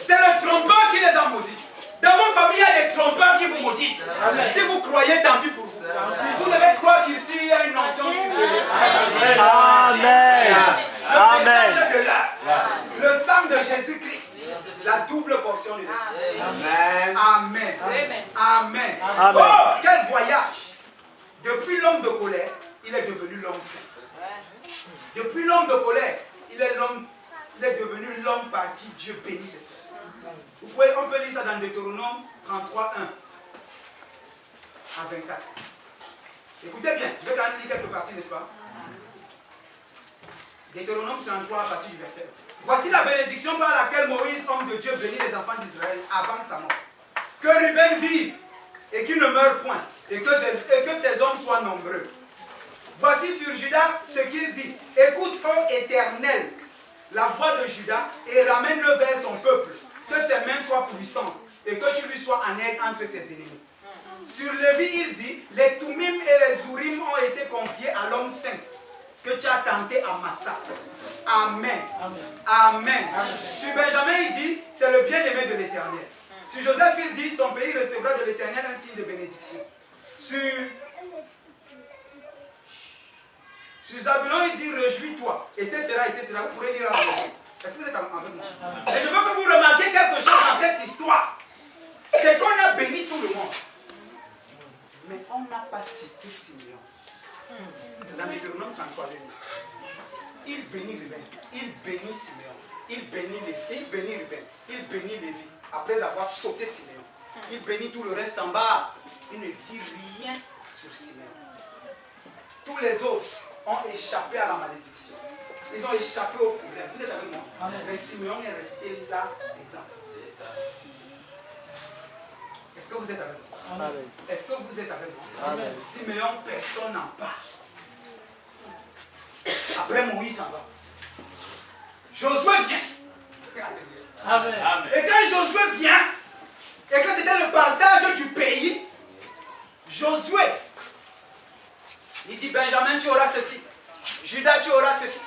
C'est le trompeur qui les a maudits. Dans vos familles, il y a des trompeurs qui vous maudissent. Amen. Si vous croyez, tant pis pour vous. Vous devez croire qu'ici, il y a une notion supérieure. Amen. Amen. Le message de l'âme. Le sang de Jésus-Christ. La double portion de l'esprit. Amen. Amen. Amen. Amen. Amen. Oh, quel voyage! Depuis l'homme de colère, il est devenu l'homme saint. Depuis l'homme de colère, il est devenu l'homme par qui Dieu bénit ses frères. On peut lire ça dans Deutéronome 33, 1 à 24. Écoutez bien, je vais quand même lire quelques parties, n'est-ce pas? Deutéronome 33 à partir du verset 1. Voici la bénédiction par laquelle Moïse, homme de Dieu, bénit les enfants d'Israël avant sa mort. Que Ruben vive et qu'il ne meure point, et que ses hommes soient nombreux. Voici sur Judas ce qu'il dit. Écoute, ô Éternel, la voix de Judas, et ramène-le vers son peuple, que ses mains soient puissantes, et que tu lui sois en aide entre ses ennemis. Sur Lévi, il dit, les Toumim et les Urim ont été confiés à l'homme saint, que tu as tenté à Massa. Amen. Amen. Amen. Amen. Sur Benjamin, il dit, c'est le bien-aimé de l'Éternel. Sur Joseph, il dit, son pays recevra de l'Éternel un signe de bénédiction. Sur Zabulon, il dit, réjouis-toi. Été sera, vous pourrez lire en anglais. Est-ce que vous êtes avec moi? Et je veux que vous remarquiez quelque chose dans cette histoire. C'est qu'on a béni tout le monde. Mais on n'a pas cité Simeon. C'est dans Deutéronome 33. Il bénit Ruben, il bénit Simeon, il bénit Ruben, il bénit Lévi, après avoir sauté Simeon. Il bénit tout le reste en bas. Il ne dit rien sur Simeon. Tous les autres ont échappé à la malédiction. Ils ont échappé au problème. Vous êtes avec moi? Amen. Mais Simeon est resté là dedans. Est-ce que vous êtes avec moi? Amen. Est-ce que vous êtes avec moi? Amen. Simeon, personne n'en parle. Après Moïse s'en va. Josué vient. Amen. Et quand Josué vient, et que c'était le partage du pays, Josué, il dit, Benjamin, tu auras ceci. Judas, tu auras ceci.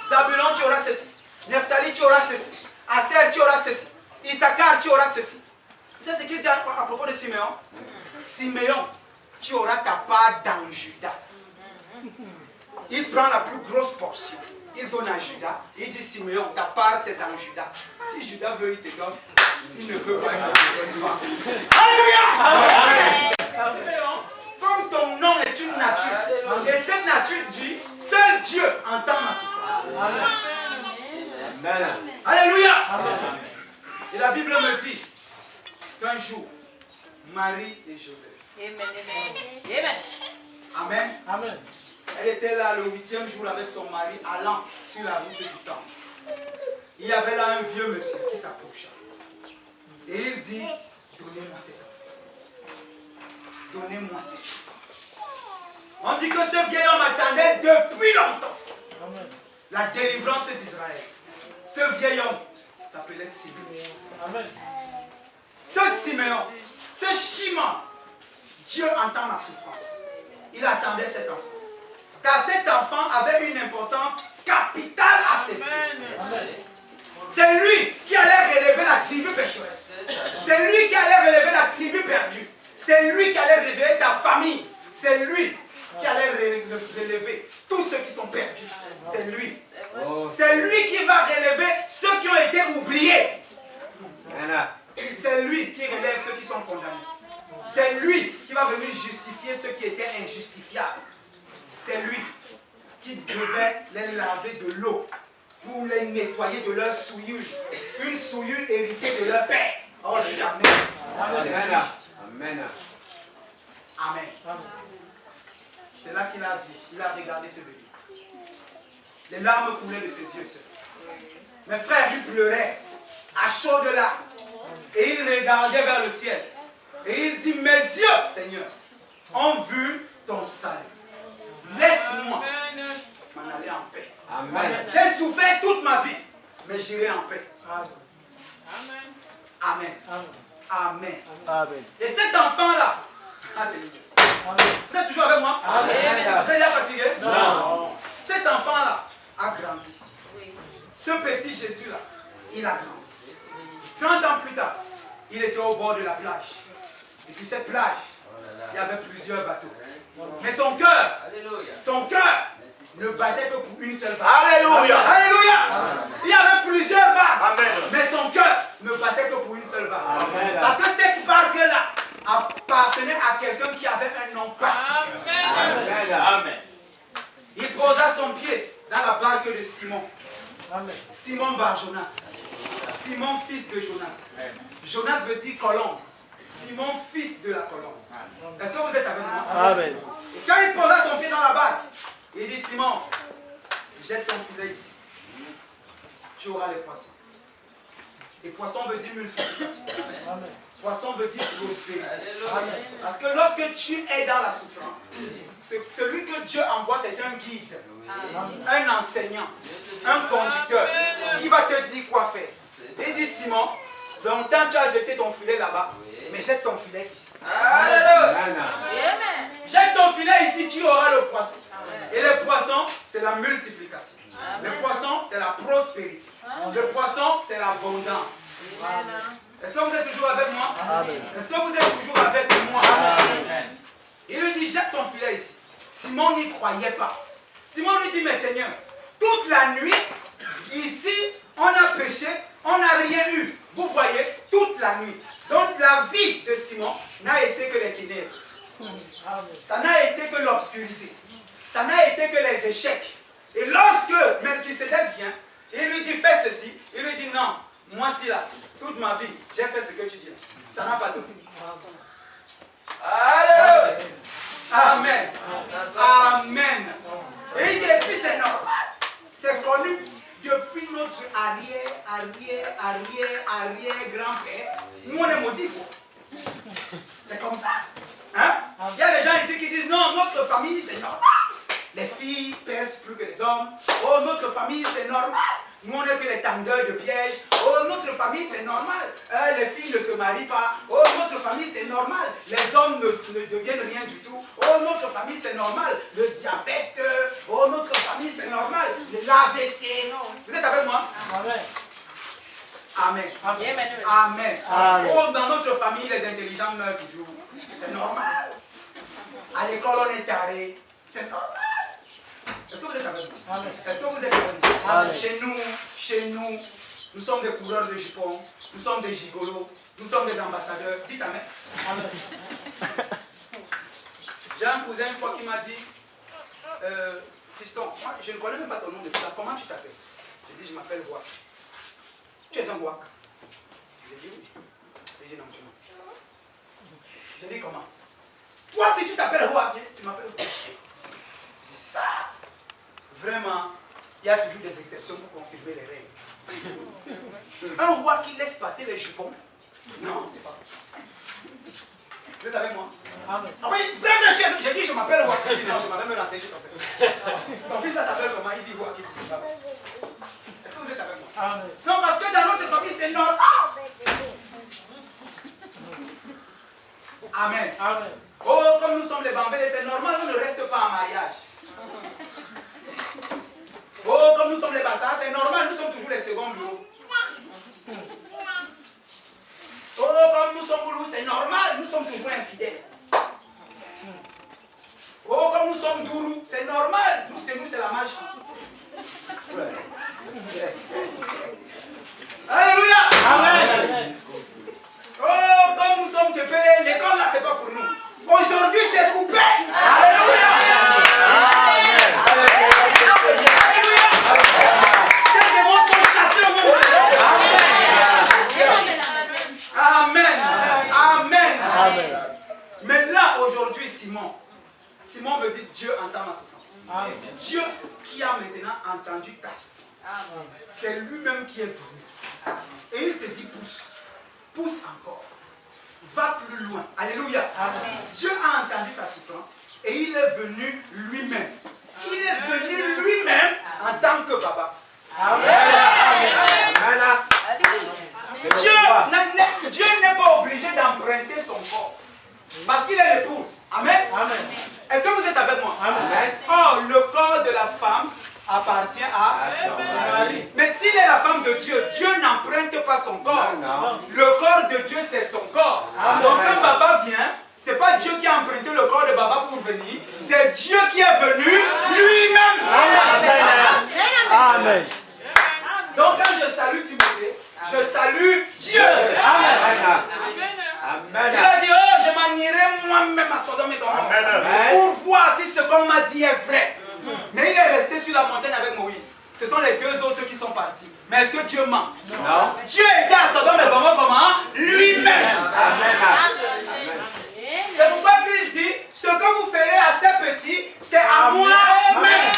Zabulon, tu auras ceci. Nephtali, tu auras ceci. Aser, tu auras ceci. Issachar, tu auras ceci. C'est ce qu'il dit à propos de Simeon. Simeon, tu auras ta part dans Judas. Il prend la plus grosse portion. Il donne à Judas. Il dit, Simeon, ta part c'est dans Judas. Si Judas veut, il te donne. S'il ne veut pas, il ne te donne pas. Alléluia! Simeon, comme ton nom est une nature, et cette nature dit, seul Dieu entend ma souffrance. Amen. Alléluia! Amen. Et la Bible me dit qu'un jour, Marie et Joseph. Amen. Amen. Amen. Elle était là le 8e jour avec son mari allant sur la route du temple. Il y avait là un vieux monsieur qui s'approcha. Et il dit, donnez-moi cet enfant. Donnez-moi cet enfant. On dit que ce vieil homme attendait depuis longtemps la délivrance d'Israël. Ce vieil homme s'appelait Simeon. Amen. Ce Simeon, ce Shimon, Dieu entend ma souffrance. Il attendait cet enfant. Car cet enfant avait une importance capitale à ses yeux. C'est lui qui allait relever la tribu pécheresse. C'est lui qui allait relever la tribu perdue. C'est lui qui allait relever ta famille. C'est lui qui allait relever tous ceux qui sont perdus. C'est lui. C'est lui qui va relever ceux qui ont été oubliés. C'est lui qui relève ceux qui sont condamnés. C'est lui qui va venir justifier ceux qui étaient injustifiables. C'est lui qui devait les laver de l'eau pour les nettoyer de leur souillure. Une souillure héritée de leur père. Oh, je dis Amen. Amen. Amen. C'est là qu'il a dit, il a regardé ce bébé. Les larmes coulaient de ses yeux. Mes frères, il pleurait à chaudes larmes. Et il regardait vers le ciel. Et il dit, mes yeux, Seigneur, ont vu ton salut. Laisse-moi m'en aller en paix. Amen. J'ai souffert toute ma vie, mais j'irai en paix. Amen. Amen. Amen. Amen. Et cet enfant-là, vous êtes toujours avec moi? Amen. Vous êtes déjà fatigué? Non. Cet enfant-là a grandi. Ce petit Jésus-là, il a grandi. 30 ans plus tard, il était au bord de la plage. Et sur cette plage, il y avait plusieurs bateaux. Mais son cœur ne battait que pour une seule barque. Alléluia. Alléluia. Il y avait plusieurs barques. Mais son cœur ne battait que pour une seule barque. Parce que cette barque-là appartenait à quelqu'un qui avait un nom particulier. Amen. Il posa son pied dans la barque de Simon. Simon bar Jonas. Simon fils de Jonas. Jonas veut dire colombe. Simon fils de la colombe. Est-ce que vous êtes avec moi? Amen. Et quand il posa son pied dans la barque, il dit, Simon, jette ton filet ici. Tu auras les poissons. Et poisson veut dire multiplication. Amen. Poisson veut dire prospérité. Parce que lorsque tu es dans la souffrance, celui que Dieu envoie, c'est un guide, un enseignant, un conducteur qui va te dire quoi faire. Il dit, Simon, longtemps tu as jeté ton filet là-bas, mais jette ton filet ici. Alléluia. Jette ton filet ici, tu auras le poisson. Et le poisson, c'est la multiplication. Le poisson, c'est la prospérité. Le poisson, c'est l'abondance. Est-ce que vous êtes toujours avec moi? Est-ce que vous êtes toujours avec moi? Amen. Il lui dit, jette ton filet ici. Simon n'y croyait pas. Simon lui dit, mais Seigneur, toute la nuit, ici, on a péché, on n'a rien eu. Vous voyez, toute la nuit. Donc la vie de Simon n'a été que les ténèbres. Ça n'a été que l'obscurité. Ça n'a été que les échecs. Et lorsque Melchisedec vient, il lui dit, fais ceci. Il lui dit, non, moi si là, toute ma vie, j'ai fait ce que tu dis. Ça n'a pas donné. Alléluia. Amen. Amen. Et il dit, et puis c'est normal. C'est connu depuis notre arrière-grand-père. Nous, on est maudits. C'est comme ça. Hein? Il y a des gens ici qui disent, non, notre famille, c'est normal. Les filles percent plus que les hommes. Oh, notre famille, c'est normal. Nous, on n'est que les tendeurs de pièges. Oh, notre famille, c'est normal. Les filles ne se marient pas. Oh, notre famille, c'est normal. Les hommes ne deviennent rien du tout. Oh, notre famille, c'est normal. Le diabète. Oh, notre famille, c'est normal. L'AVC. Vous êtes avec moi? Amen. Amen. Amen. Amen. Amen. Oh, dans notre famille, les intelligents meurent toujours. C'est normal. À l'école, on est taré. C'est normal. Est-ce que vous êtes avec moi? Est-ce que vous êtes avec moi? Chez nous, nous sommes des coureurs de jupons, nous sommes des gigolos, nous sommes des ambassadeurs. Dites Amen. J'ai un cousin une fois qui m'a dit, Fiston, moi, je ne connais même pas ton nom de ça. Comment tu t'appelles? J'ai dit, je m'appelle Wak. Tu es un Wak? J'ai dit oui. J'ai dit non, tu non. J'ai dit comment? Toi, si tu t'appelles Wak, tu m'appelles Wak. Ça, vraiment, il y a toujours des exceptions pour confirmer les règles. Un roi qui laisse passer les jupons, non, c'est pas. Vous êtes avec moi? Amen. Ah oui, vraiment, j'ai dit je m'appelle Wak. Il dit non, je m'appelle même renseigné, je t'appelle. Ton fils là s'appelle comment? Il dit Wak, il dit c'est pas. Est-ce que vous êtes avec moi? Amen. Non, parce que dans notre famille c'est normal. Amen. Amen. Oh, comme nous sommes les bambés, c'est normal, on ne reste pas en mariage. Oh, comme nous sommes les bassins, c'est normal, nous sommes toujours les seconds bureaux. Oh, comme nous sommes boulous, c'est normal, nous sommes toujours infidèles. Oh, comme nous sommes dourous, c'est normal, nous c'est la magie. Simon veut dire Dieu entend ma souffrance. Amen. Dieu qui a maintenant entendu ta souffrance. C'est lui-même qui est venu. Amen. Et il te dit pousse. Pousse encore. Va plus loin. Alléluia. Amen. Dieu a entendu ta souffrance et il est venu lui-même. Il est venu lui-même en tant que papa. Amen. Dieu n'est pas obligé d'emprunter son corps. Parce qu'il est l'épouse. Amen. Amen. Est-ce que vous êtes avec moi? Amen. Or, le corps de la femme appartient à Marie. Mais s'il est la femme de Dieu, Dieu n'emprunte pas son corps. Non. Le corps de Dieu, c'est son corps. Amen. Donc quand Baba vient, ce n'est pas Dieu qui a emprunté le corps de Baba pour venir, c'est Dieu qui est venu lui-même. Amen. Amen. Donc quand je salue Timothée, je salue Dieu. Amen. Amen. Il a dit, oh, je manierai moi-même à Sodome et Gomorrhe pour voir si ce qu'on m'a dit est vrai. Mais il est resté sur la montagne avec Moïse. Ce sont les deux autres qui sont partis. Mais est-ce que Dieu ment? Non. Dieu était à Sodome et Gomorrhe comment? Lui-même. C'est pourquoi Christ dit, ce que vous ferez à ces petits, c'est à moi-même.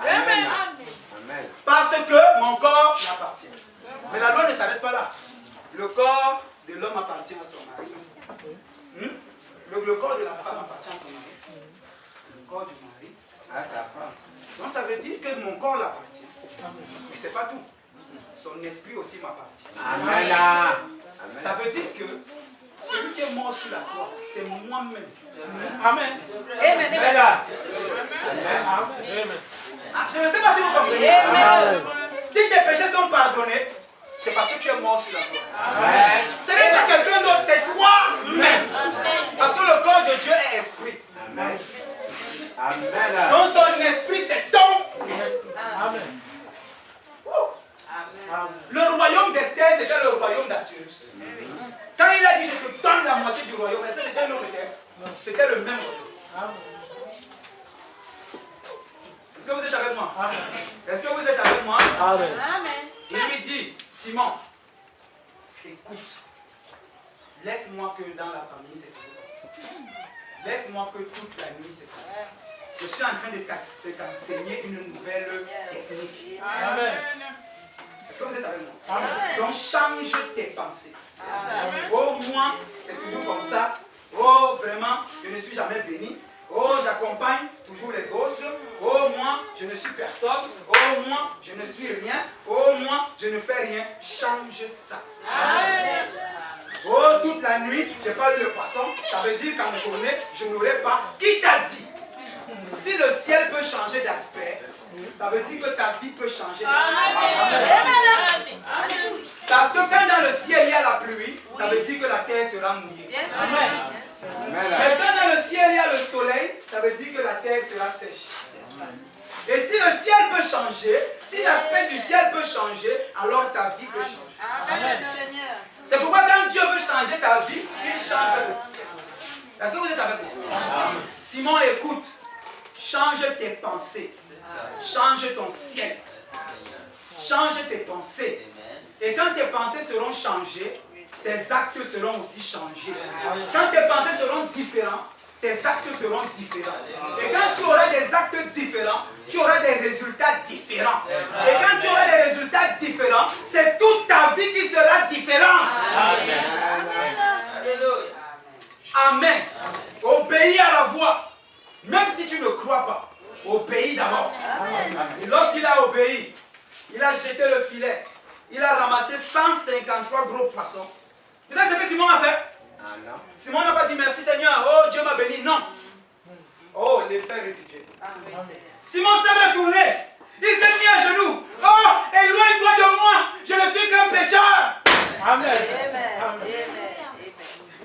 Amen. Parce que mon corps m'appartient. Mais la loi ne s'arrête pas là. Le corps de l'homme appartient à son mari. Le corps de la femme appartient à son mari. Le corps du mari à sa femme. Donc ça veut dire que mon corps l'appartient. Mais ce n'est pas tout. Son esprit aussi m'appartient. Amen. Ça veut dire que celui qui est mort sur la croix, c'est moi-même. Amen. Amen. Je ne sais pas si vous comprenez. Amen. Si tes péchés sont pardonnés, c'est parce que tu es mort sur la croix. Amen. Ce n'est pas quelqu'un d'autre, c'est toi-même. Parce que le corps de Dieu est esprit. Amen. Amen. Donc son esprit, c'est ton esprit. Amen. Le royaume d'Esther, c'était le royaume d'Assyrus. Quand il a dit je te donne la moitié du royaume, est-ce que c'était un autre terme? C'était le même royaume. Est-ce que vous êtes avec moi? Est-ce que vous êtes avec moi? Amen. Il lui dit, Simon, écoute, laisse-moi que dans la famille c'est comme ça. Laisse-moi que toute la nuit c'est comme ça. Je suis en train de t'enseigner une nouvelle technique. Amen. Est-ce que vous êtes avec moi? Amen. Donc change tes pensées. Amen. Oh moi, c'est toujours comme ça. Oh vraiment, je ne suis jamais béni. Oh j'accompagne toujours les autres. Oh moi, je ne suis personne. Oh moi, je ne suis rien. Oh moi, je ne fais rien. Change ça. Amen. Oh toute la nuit, je n'ai pas eu le poisson. Ça veut dire qu'en journée, je n'aurai pas. Qui t'a dit? Si le ciel peut changer d'aspect, ça veut dire que ta vie peut changer d'aspect. Parce que quand dans le ciel il y a la pluie, ça veut dire que la terre sera mouillée. Amen. Mais quand dans le ciel il y a le soleil, ça veut dire que la terre sera sèche. Et si le ciel peut changer, si l'aspect du ciel peut changer, alors ta vie peut changer. Amen. C'est pourquoi quand Dieu veut changer ta vie, il change le ciel. Est-ce que vous êtes avec moi? Simon, écoute. Change tes pensées. Change ton ciel. Change tes pensées. Et quand tes pensées seront changées, tes actes seront aussi changés. Quand tes pensées seront différentes, tes actes seront différents. Et quand tu auras des actes différents, tu auras des résultats différents. Et quand tu auras des résultats différents, c'est toute ta vie qui sera différente. Amen. Amen. Obéis à la voix. Même si tu ne crois pas, obéis d'abord. Et lorsqu'il a obéi, il a jeté le filet. Il a ramassé 153 gros poissons. Vous savez ce que Simon a fait? Simon n'a pas dit merci Seigneur, oh Dieu m'a béni. Non. Oh, l'effet récipié. Simon s'est retourné. Il s'est mis à genoux. Oh, éloigne-toi de moi. Je ne suis qu'un pécheur. Amen.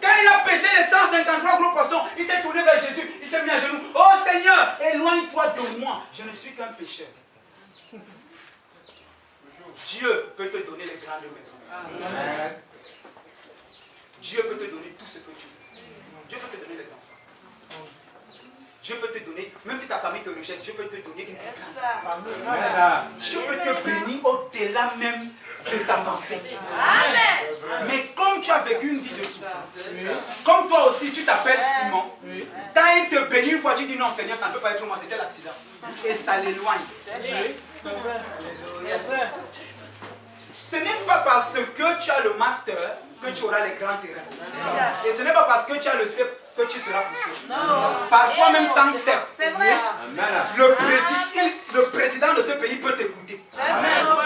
Quand il a pêché les 153 gros poissons, il s'est tourné vers Jésus, il s'est mis à genoux. Oh Seigneur, éloigne-toi de moi, je ne suis qu'un pécheur. Dieu peut te donner les grandes maisons. Amen. Dieu peut te donner tout ce que tu veux. Dieu peut te donner les enfants. Dieu peut te donner, même si ta famille te rejette, Dieu peut te donner une plus grande. Dieu peut te bénir au-delà même de ta pensée. Amen. Mais comme tu as vécu une vie de souffrance, comme toi aussi tu t'appelles Simon, quand il te bénit une fois, tu dis non Seigneur, ça ne peut pas être moi, c'était l'accident. Et ça l'éloigne. Ce n'est pas parce que tu as le master que tu auras les grands terrains. Et ce n'est pas parce que tu as le CEP que tu seras poussé. Parfois même sans CEP. Le président de ce pays peut t'écouter.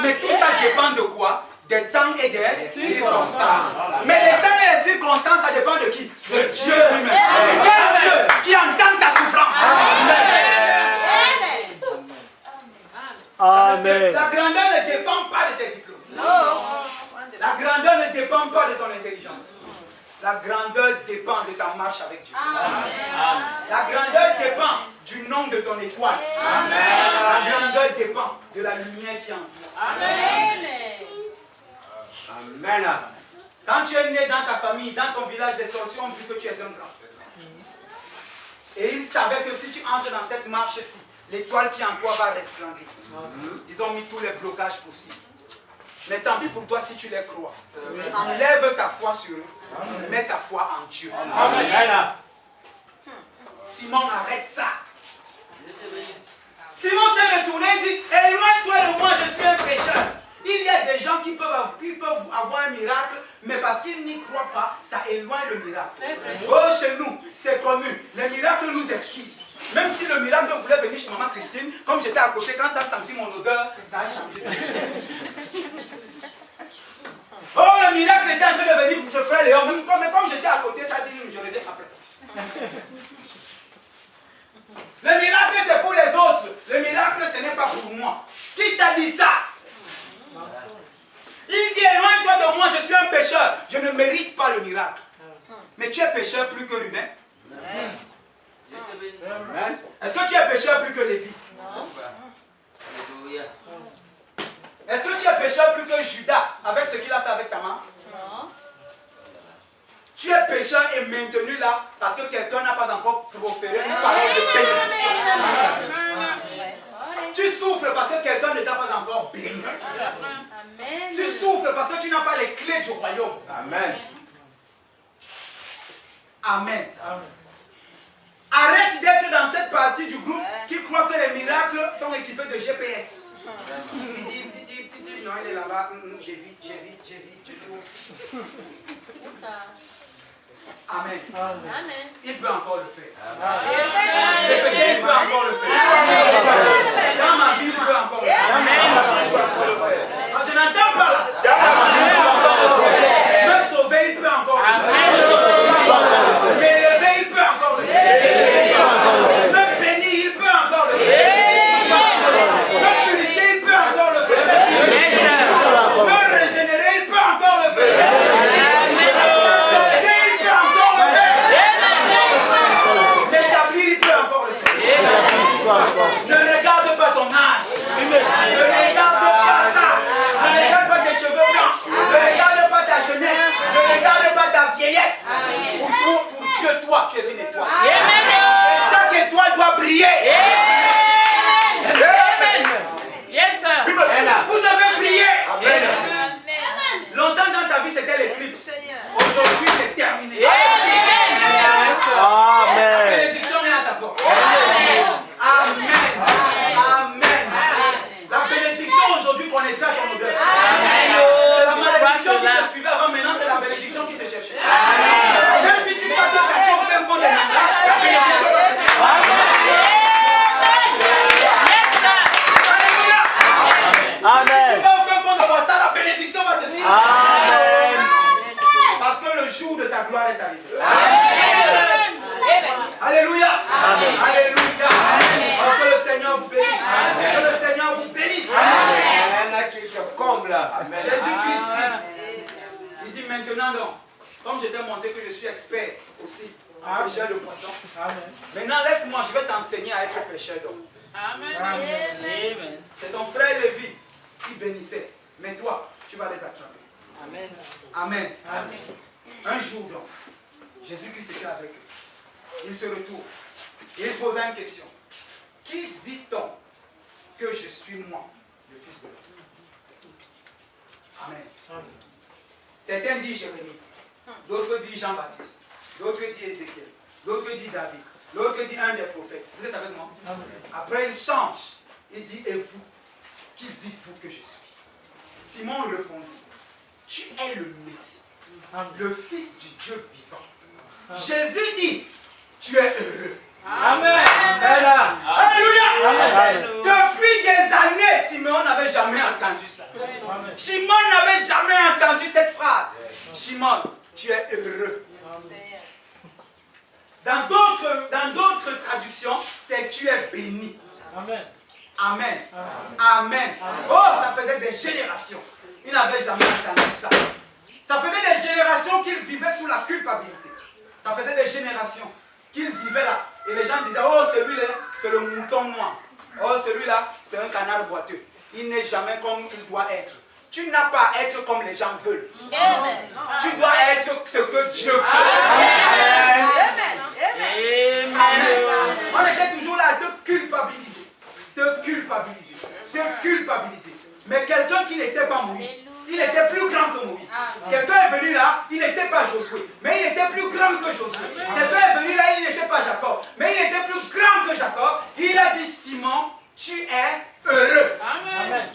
Mais tout ça dépend de quoi? Des temps et des circonstances. Mais les temps et les circonstances, ça dépend de qui? De Dieu lui-même. Quel Dieu qui entend ta souffrance? Amen. La grandeur ne dépend pas de tes diplômes. La grandeur ne dépend pas de ton intelligence. La grandeur dépend de ta marche avec Dieu. La grandeur dépend du nom de ton étoile. La grandeur dépend de la lumière qui est en toi. Amen. Quand tu es né dans ta famille, dans ton village, des sorciers ont vu que tu es un grand. Et ils savaient que si tu entres dans cette marche-ci, l'étoile qui est en toi va resplendir. Ils ont mis tous les blocages possibles. Mais tant pis pour toi si tu les crois. Enlève ta foi sur eux. Mets ta foi en Dieu. Amen. Simon, arrête ça. Simon s'est retourné et dit, éloigne-toi de moi, je suis un pécheur. Il y a des gens qui peuvent avoir un miracle, mais parce qu'ils n'y croient pas, ça éloigne le miracle. Oh, chez nous, c'est connu. Les miracles nous esquivent. Même si le miracle voulait venir chez maman Christine, comme j'étais à côté, quand ça a senti mon odeur, ça a changé. Oh, le miracle était en train de venir pour te frère Léon. Mais comme j'étais à côté, ça a dit, je reviens après. Le miracle, c'est pour les autres. Le miracle, ce n'est pas pour moi. Qui t'a dit ça? Il dit, éloigne-toi de moi, je suis un pécheur. Je ne mérite pas le miracle. Mais tu es pécheur plus que Ruben? Est-ce que tu es pécheur plus que Lévi? Non. Est-ce que tu es pécheur plus que Judas avec ce qu'il a fait avec ta main? Non. Tu es pécheur et maintenu là parce que quelqu'un n'a pas encore proféré une parole de bénédiction. Tu souffres parce que quelqu'un ne t'a pas encore béni. Tu souffres parce que tu n'as pas les clés du royaume. Amen. Amen. Arrête d'être dans cette partie du groupe qui croit que les miracles sont équipés de GPS. Il dit, non, il est là-bas, j'évite. Amen. Il peut encore le faire. Répétez, il peut encore le faire. Dans ma vie, il peut encore le faire. Non, je n'entends pas là. Me sauver, il peut encore le faire. M'élever, il peut encore le faire. Me bénir, il peut encore le faire. Me purifier, il peut encore le faire. Me régénérer, il peut encore le faire. Ne regarde pas ton âge. Ne regarde pas ça. Ne regarde pas tes cheveux blancs. Ne regarde pas ta jeunesse. Ne regarde pas ta vieillesse. Pour Dieu, toi, tu es une étoile. Et chaque étoile doit briller. Vous devez briller. Longtemps dans ta vie, c'était l'éclipse. Aujourd'hui, c'est terminé. La bénédiction est à ta porte. Amen. Amen. La bénédiction aujourd'hui qu'on est déjà dans ton odeur. C'est la malédiction qui te suivait avant, maintenant c'est la bénédiction qui te cherchait. Même si tu vas te cacher au fin fond des nanas, la bénédiction va te chercher. Alléluia. Amen. Tu vas au fin fond de voir ça, la bénédiction va te suivre. Amen. Parce que le jour de ta gloire est arrivé. Alléluia. Amen. Alléluia. Oh, que le Seigneur vous bénisse. Amen. Que le Seigneur vous bénisse. Amen. Jésus-Christ dit, il dit maintenant donc, comme je t'ai montré que je suis expert aussi en pêcheur de poissons, maintenant laisse-moi, je vais t'enseigner à être pêcheur d'hommes. Amen. C'est ton frère Lévi qui bénissait, mais toi, tu vas les attraper. Amen. Amen. Amen. Un jour donc, Jésus-Christ était avec eux. Il se retourne. Il posa une question. Qui dit-on que je suis moi, le Fils de l'homme? Amen. Certains disent Jérémie, d'autres disent Jean-Baptiste, d'autres disent Ézéchiel, d'autres disent David, l'autre dit un des prophètes. Vous êtes avec moi? Après il change, il dit, et vous, qui dites-vous que je suis? Simon répondit, tu es le Messie, le Fils du Dieu vivant. Jésus dit, tu es heureux. Amen. Alléluia. Amen. Depuis des années, Simon n'avait jamais entendu ça. Simon n'avait jamais entendu cette phrase. Simon, tu es heureux. Dans d'autres traductions, c'est tu es béni. Amen. Amen. Amen. Oh, ça faisait des générations. Il n'avait jamais entendu ça. Ça faisait des générations qu'il vivait sous la culpabilité. Ça faisait des générations qu'il vivait là. Et les gens disaient, oh, celui-là, c'est le mouton noir. Oh, celui-là, c'est un canard boiteux. Il n'est jamais comme il doit être. Tu n'as pas à être comme les gens veulent. Amen. Tu dois être ce que Dieu veut. Amen. On était toujours là à te culpabiliser. Te culpabiliser. Te culpabiliser. Mais quelqu'un qui n'était pas Moïse, il était plus grand que Moïse. Quelqu'un est venu là, il n'était pas Josué, mais il était plus grand que Josué. Quelqu'un est venu là, il n'était pas Jacob, mais il était plus grand que Jacob. Il a dit, Simon, tu es heureux. Amen.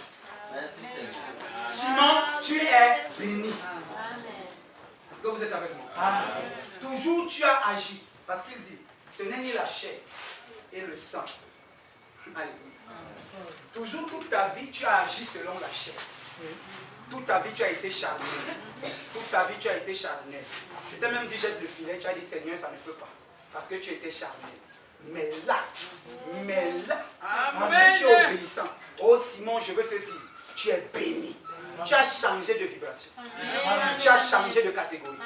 Simon, tu es béni. Est-ce que vous êtes avec moi? Amen. Toujours tu as agi. Parce qu'il dit, ce n'est ni la chair et le sang. Alléluia. Toujours toute ta vie, tu as agi selon la chair. Toute ta vie, tu as été charnel. Toute ta vie, tu as été charnel. Je t'ai même dit, jette le filet. Tu as dit, Seigneur, ça ne peut pas. Parce que tu étais charnel. Mais là, parce que tu es obéissant. Oh Simon, je veux te dire, tu es béni. Tu as changé de vibration. Tu as changé de catégorie.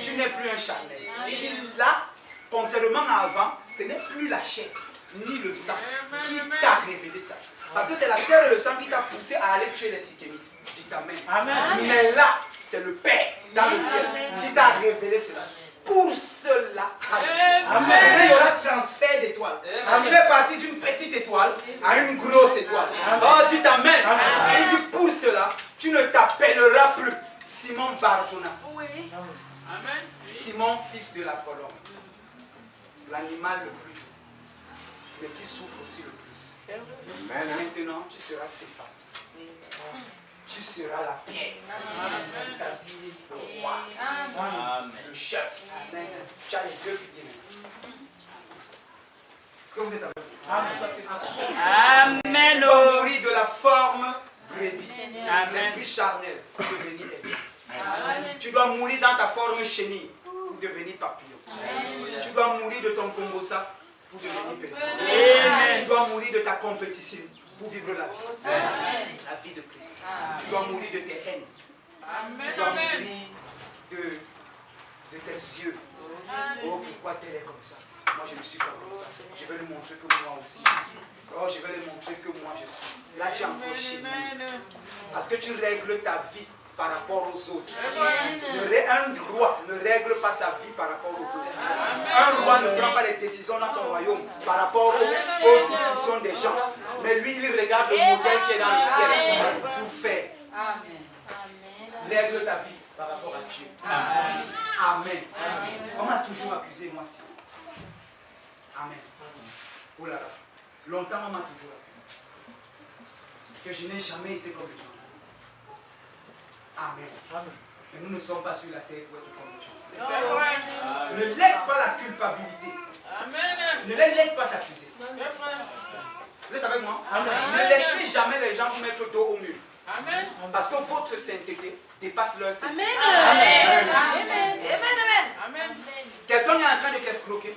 Tu n'es plus un charnel. Il dit là, contrairement à avant, ce n'est plus la chair ni le sang qui t'a révélé ça. Parce que c'est la chair et le sang qui t'a poussé à aller tuer les Sykémites. Dis amen. Mais là, c'est le Père dans le ciel qui t'a révélé cela. Pour cela, il y aura transfert d'étoiles. Tu es parti d'une petite étoile à une grosse étoile. Oh, dis amen. Il dit pour cela, tu ne t'appelleras plus Simon Bar-Jonas. Simon, fils de la colombe. L'animal le plus doux, mais qui souffre aussi le plus. Maintenant, tu seras Céphas. Tu seras la pierre. C'est-à-dire le roi, le chef. Tu as les deux pieds. Est-ce que vous êtes avec moi? Amen. Tu vas mourir de la forme brésil, l'esprit charnel, pour devenir aigle. Tu dois mourir dans ta forme chenille pour devenir papillon. Tu dois mourir de ton congosa pour devenir paisible. Tu dois mourir de ta compétition pour vivre la vie de Christ. Tu dois mourir de tes haines. Tu dois mourir de tes yeux. Oh, pourquoi tel est comme ça? Moi, je ne suis pas comme ça. Je vais lui montrer que moi aussi. Oh, je vais lui montrer que moi je suis. Là, tu es encore chez moi. Parce que tu règles ta vie par rapport aux autres. Un roi ne règle pas sa vie par rapport aux autres. Un roi ne prend pas les décisions dans son royaume par rapport aux discussions des gens. Mais lui, il regarde le modèle qui est dans le ciel pour faire. Règle ta vie par rapport à Dieu. Amen. On m'a toujours accusé, moi aussi. Amen. Oh là là. Longtemps, on m'a toujours accusé. Que je n'ai jamais été comme les gens. Amen. Mais nous ne sommes pas sur la terre pour être comme les gens. Ne laisse pas la culpabilité. Ne les laisse pas t'accuser. Vous êtes avec moi? Ne laissez jamais les gens vous mettre dos au mur. Parce que votre sainteté dépasse leur sainteté. Quelqu'un est en train de t'escroquer.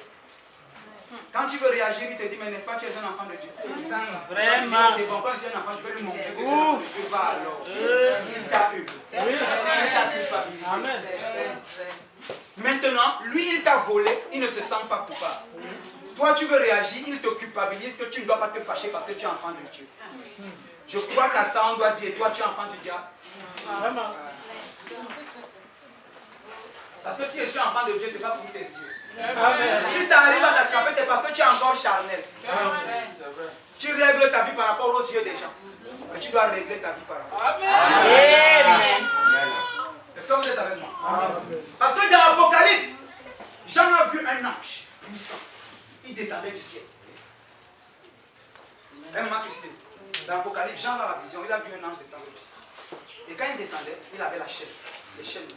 Quand tu veux réagir, il te dit, mais n'est-ce pas, tu es un enfant de Dieu? C'est ça. Vraiment. Quand je suis un enfant, je vais lui montrer que c'est un enfant de Dieu. Va alors. Il t'a eu. Il t'a culpabilisé. Maintenant, lui, il t'a volé, il ne se sent pas coupable. Toi, tu veux réagir, il te culpabilise que tu ne dois pas te fâcher parce que tu es enfant de Dieu. Je crois qu'à ça, on doit dire, toi, tu es enfant du diable. Parce que si je suis enfant de Dieu, ce n'est pas pour tes yeux. Amen. Si ça arrive à t'attraper, c'est parce que tu es encore charnel. Tu règles ta vie par rapport aux yeux des gens. Mais tu dois régler ta vie par rapport. Amen. Est-ce que vous êtes avec moi? Parce que dans l'Apocalypse, Jean a vu un ange puissant. Il descendait du ciel. Même Christine, dans l'Apocalypse, Jean dans la vision, il a vu un ange descendre du ciel. Et quand il descendait, il avait la chaîne. Les chaînes.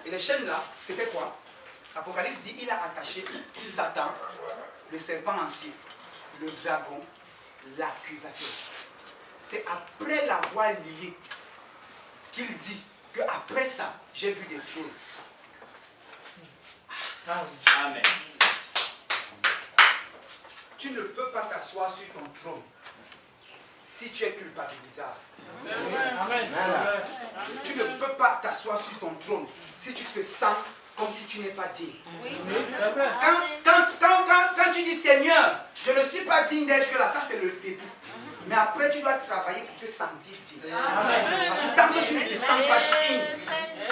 Et les chaînes là, c'était quoi? L'Apocalypse dit il a attaché Satan, le serpent ancien, le dragon, l'accusateur. C'est après l'avoir lié qu'il dit qu'après ça, j'ai vu des choses. Amen. Tu ne peux pas t'asseoir sur ton trône si tu es culpabilisable. Amen. Tu ne peux pas t'asseoir sur ton trône si tu te sens comme si tu n'es pas digne. Quand tu dis Seigneur, je ne suis pas digne d'être là, ça c'est le début. Mais après tu dois travailler pour te sentir digne. Parce que tant que tu ne te sens pas digne,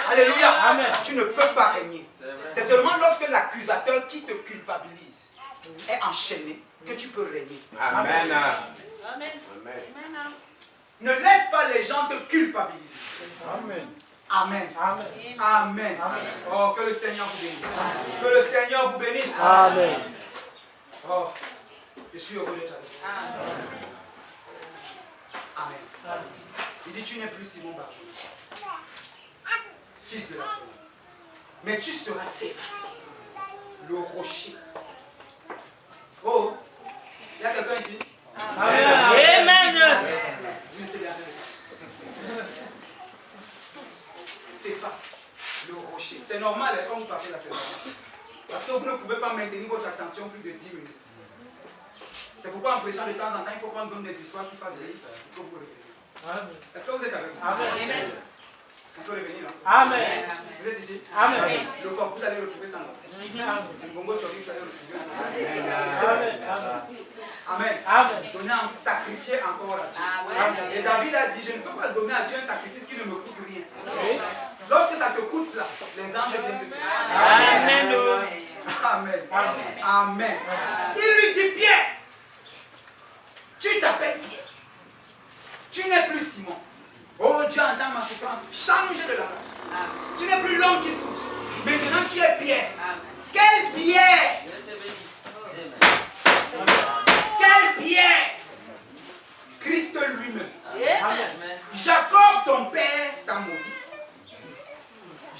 alléluia, tu ne peux pas régner. C'est seulement lorsque l'accusateur qui te culpabilise est enchaîné que tu peux régner. Amen. Ne laisse pas les gens te culpabiliser. Amen. Amen. Amen. Oh, que le Seigneur vous bénisse. Que le Seigneur vous bénisse. Amen. Oh, je suis heureux d'être avec vous. Amen. Il dit, tu n'es plus Simon Barjou, fils de la terre, mais tu seras Céphas, le rocher. Oh, il y a quelqu'un ici? Amen. Vous étiez derrière. Céphas, le rocher. C'est normal, quand vous parlez là, c'est normal. Parce que vous ne pouvez pas maintenir votre attention plus de 10 minutes. C'est pourquoi en prêchant de temps en temps, il faut qu'on donne des histoires qui fassent rire pour que vous reveniez. Est-ce que vous êtes avec moi? Amen. On peut revenir, hein? Amen. Vous êtes ici? Amen. Le corps, vous allez retrouver ça. Le bongo, vous allez retrouver. Amen. Amen. Donner sacrifier encore à Dieu. Et David a dit, je ne peux pas donner à Dieu un sacrifice qui ne me coûte rien. Lorsque ça te coûte là, les anges viennent te servir. Amen. Amen. Amen. Il lui dit, Pierre, tu t'appelles Pierre. Tu n'es plus Simon. Oh Dieu, entend ma souffrance. Change de la main. Tu n'es plus l'homme qui souffre. Maintenant tu es Pierre. Quelle Pierre? Quelle Pierre? Christ lui-même. Jacob, ton père, t'a maudit.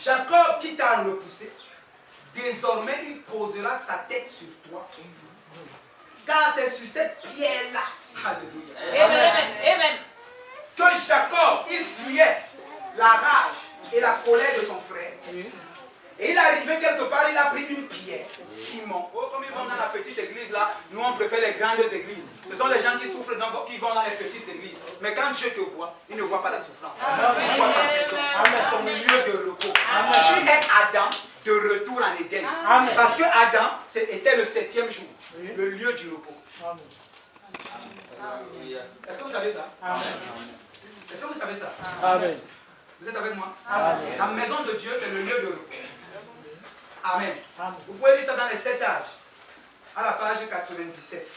Jacob qui t'a repoussé. Désormais, il posera sa tête sur toi. Car c'est sur cette pierre-là. Alléluia. Amen. Que Jacob, il fuyait la rage et la colère de son frère. Et il arrivait quelque part, il a pris une pierre. Simon. Oh, comme ils vont dans la petite église là, nous on préfère les grandes églises. Ce sont les gens qui souffrent qui vont dans les petites églises. Mais quand Dieu te voit, il ne voit pas la souffrance. Il voit sa maison, son lieu de repos. Tu es Adam de retour en Éden. Parce que Adam était le 7e jour, le lieu du repos. Est-ce que vous savez ça? Est-ce que vous savez ça? Amen. Vous êtes avec moi? Amen. La maison de Dieu, c'est le lieu de repos. Amen. Vous pouvez lire ça dans les 7 âges, à la page 97.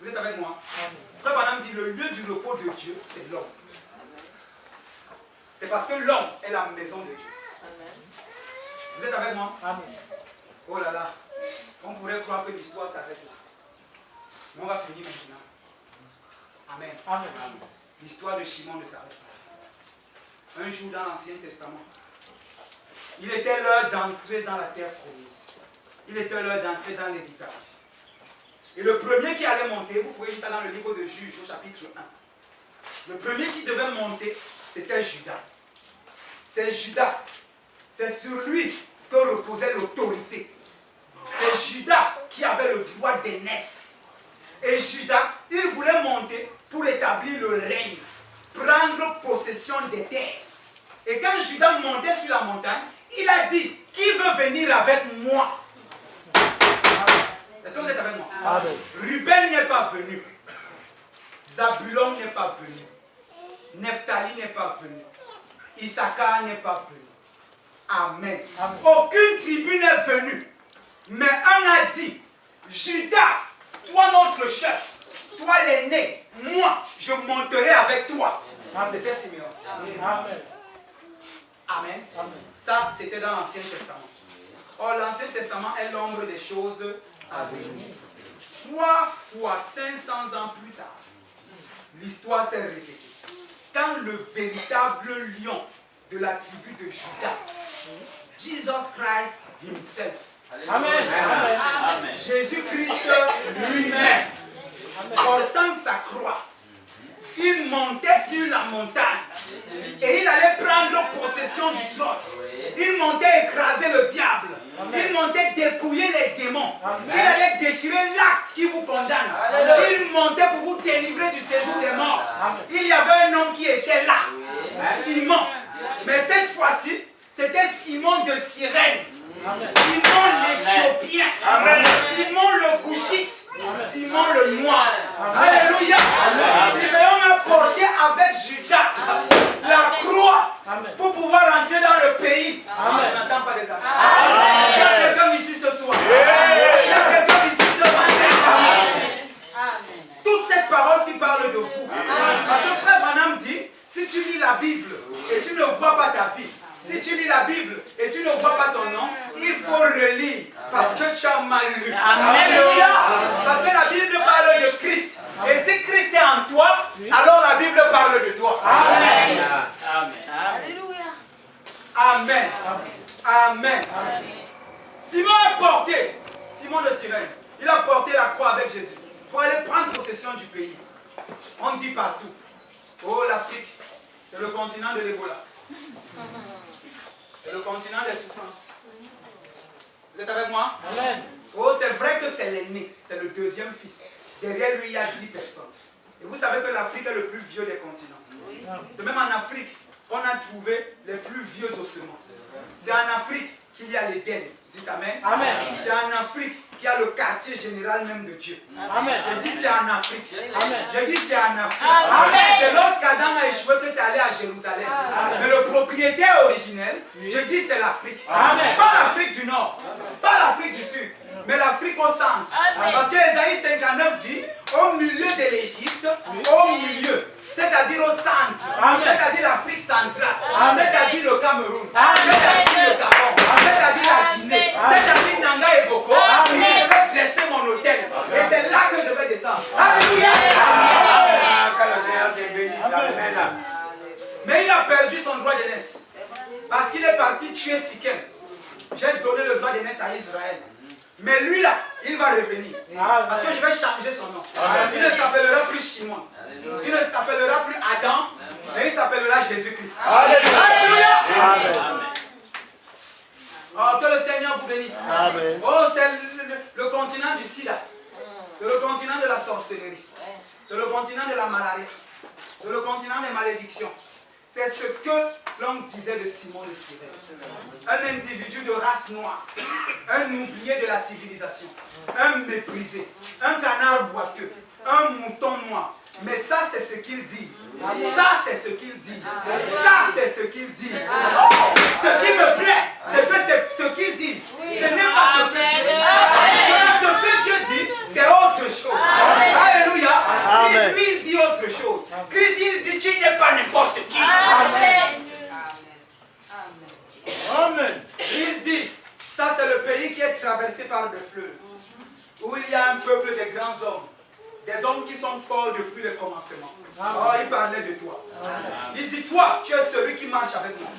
Vous êtes avec moi? Frère Branham dit, le lieu du repos de Dieu, c'est l'homme. C'est parce que l'homme est la maison de Dieu. Vous êtes avec moi? Oh là là, on pourrait croire que l'histoire s'arrête là. Mais on va finir maintenant. Amen. L'histoire de Shimon ne s'arrête pas. Un jour dans l'Ancien Testament, il était l'heure d'entrer dans la terre promise. Il était l'heure d'entrer dans l'héritage. Et le premier qui allait monter, vous pouvez lire ça dans le livre de Juges au chapitre 1. Le premier qui devait monter, c'était Judas. C'est Judas. C'est sur lui que reposait l'autorité. C'est Judas qui avait le droit d'aînesse. Et Judas, il voulait monter pour établir le règne, prendre possession des terres. Et quand Judas montait sur la montagne, il a dit, qui veut venir avec moi? Est-ce que vous êtes avec moi? Amen. Ruben n'est pas venu. Zabulon n'est pas venu. Nephtali n'est pas venu. Issachar n'est pas venu. Amen. Aucune tribu n'est venue. Mais un a dit, Judas, toi notre chef, toi l'aîné, moi, je monterai avec toi. C'était Simeon. Amen. Amen. Ça, c'était dans l'Ancien Testament. Or, l'Ancien Testament est l'ombre des choses à venir. 3 fois 500 ans plus tard, l'histoire s'est répétée. Quand le véritable lion de la tribu de Juda, Jesus Christ himself, Amen. Amen. Jésus-Christ lui-même, portant sa croix, il montait sur la montagne et il allait prendre possession du trône. Il montait écraser le diable. Il montait dépouiller les démons. Il allait déchirer l'acte qui vous condamne. Il montait pour vous délivrer du séjour des morts. Il y avait un homme qui était là, Simon. Mais cette fois-ci, c'était Simon de Cyrène. Simon l'Éthiopien. Simon le Couchite. Simon le noir. Alléluia. Simeon a porté avec Judas la croix pour pouvoir entrer dans le pays. Je n'entends pas les affaires. Il y a quelqu'un ici ce soir. Il y a quelqu'un ici ce matin. Toute cette parole-ci parle de vous. Parce que frère Branham dit, si tu lis la Bible et tu ne vois pas ta vie, si tu lis la Bible et tu ne vois pas ton nom, il faut relire parce que tu as mal lu. Alléluia. Parce que la Bible parle de Christ. Et si Christ est en toi, alors la Bible parle de toi. Amen. Alléluia. Amen. Amen. Simon a porté, Simon de Cyrène, il a porté la croix avec Jésus pour aller prendre possession du pays. On dit partout, oh l'Afrique, c'est le continent de l'Ebola. C'est le continent des souffrances. Vous êtes avec moi? Amen. Oh, c'est vrai que c'est l'aîné, c'est le deuxième fils. Derrière lui, il y a 10 personnes. Et vous savez que l'Afrique est le plus vieux des continents. C'est même en Afrique qu'on a trouvé les plus vieux ossements. C'est en Afrique qu'il y a l'Éden. Dites Amen. Amen. C'est en Afrique qu'il y a le quartier général même de Dieu. Amen. Je dis c'est en Afrique. Amen. Je dis c'est en Afrique. Amen. C'est lorsqu'Adam a échoué que c'est allé à Jérusalem. Mais le propriétaire originel, je dis c'est l'Afrique. Amen. Pas l'Afrique du Nord, pas l'Afrique du Sud, mais l'Afrique au centre. Parce que Ésaïe 59 dit, au milieu de l'Égypte, au milieu. C'est-à-dire au centre, c'est-à-dire l'Afrique centrale, c'est-à-dire le Cameroun, c'est-à-dire le Gabon, c'est-à-dire la Guinée, c'est-à-dire Nanga et Boko. Je vais dresser mon hôtel et c'est là que je vais descendre. Alléluia. Mais il a perdu son droit d'aînesse parce qu'il est parti tuer Sikem. J'ai donné le droit d'aînesse à Israël. Mais lui là, il va revenir. Parce que je vais changer son nom. Il ne s'appellera plus Shimon. Il ne s'appellera plus Adam. Mais il s'appellera Jésus-Christ. Alléluia. Oh, que le Seigneur vous bénisse. Oh, c'est le continent du sida. C'est le continent de la sorcellerie. C'est le continent de la malaria. C'est le continent des malédictions. C'est ce que l'on disait de Simon de Cyrène. Un individu de race noire, un oublié de la civilisation, un méprisé, un canard boiteux, un mouton noir. Mais ça, c'est ce qu'ils disent. Ça, c'est ce qu'ils disent. Ça, c'est ce qu'ils disent. Ce qui me plaît, c'est que c'est ce qu'ils disent. Ce n'est pas ce que Dieu dit. Ce que Dieu dit, c'est autre chose. Alléluia. Christ, lui, il dit autre chose. Christ, il dit, tu n'es pas n'importe qui. Amen. Amen. Il dit, ça c'est le pays qui est traversé par des fleuves, où il y a un peuple de grands hommes, des hommes qui sont forts depuis le commencement. Oh, il parlait de toi. Il dit, toi, tu es celui qui marche avec moi.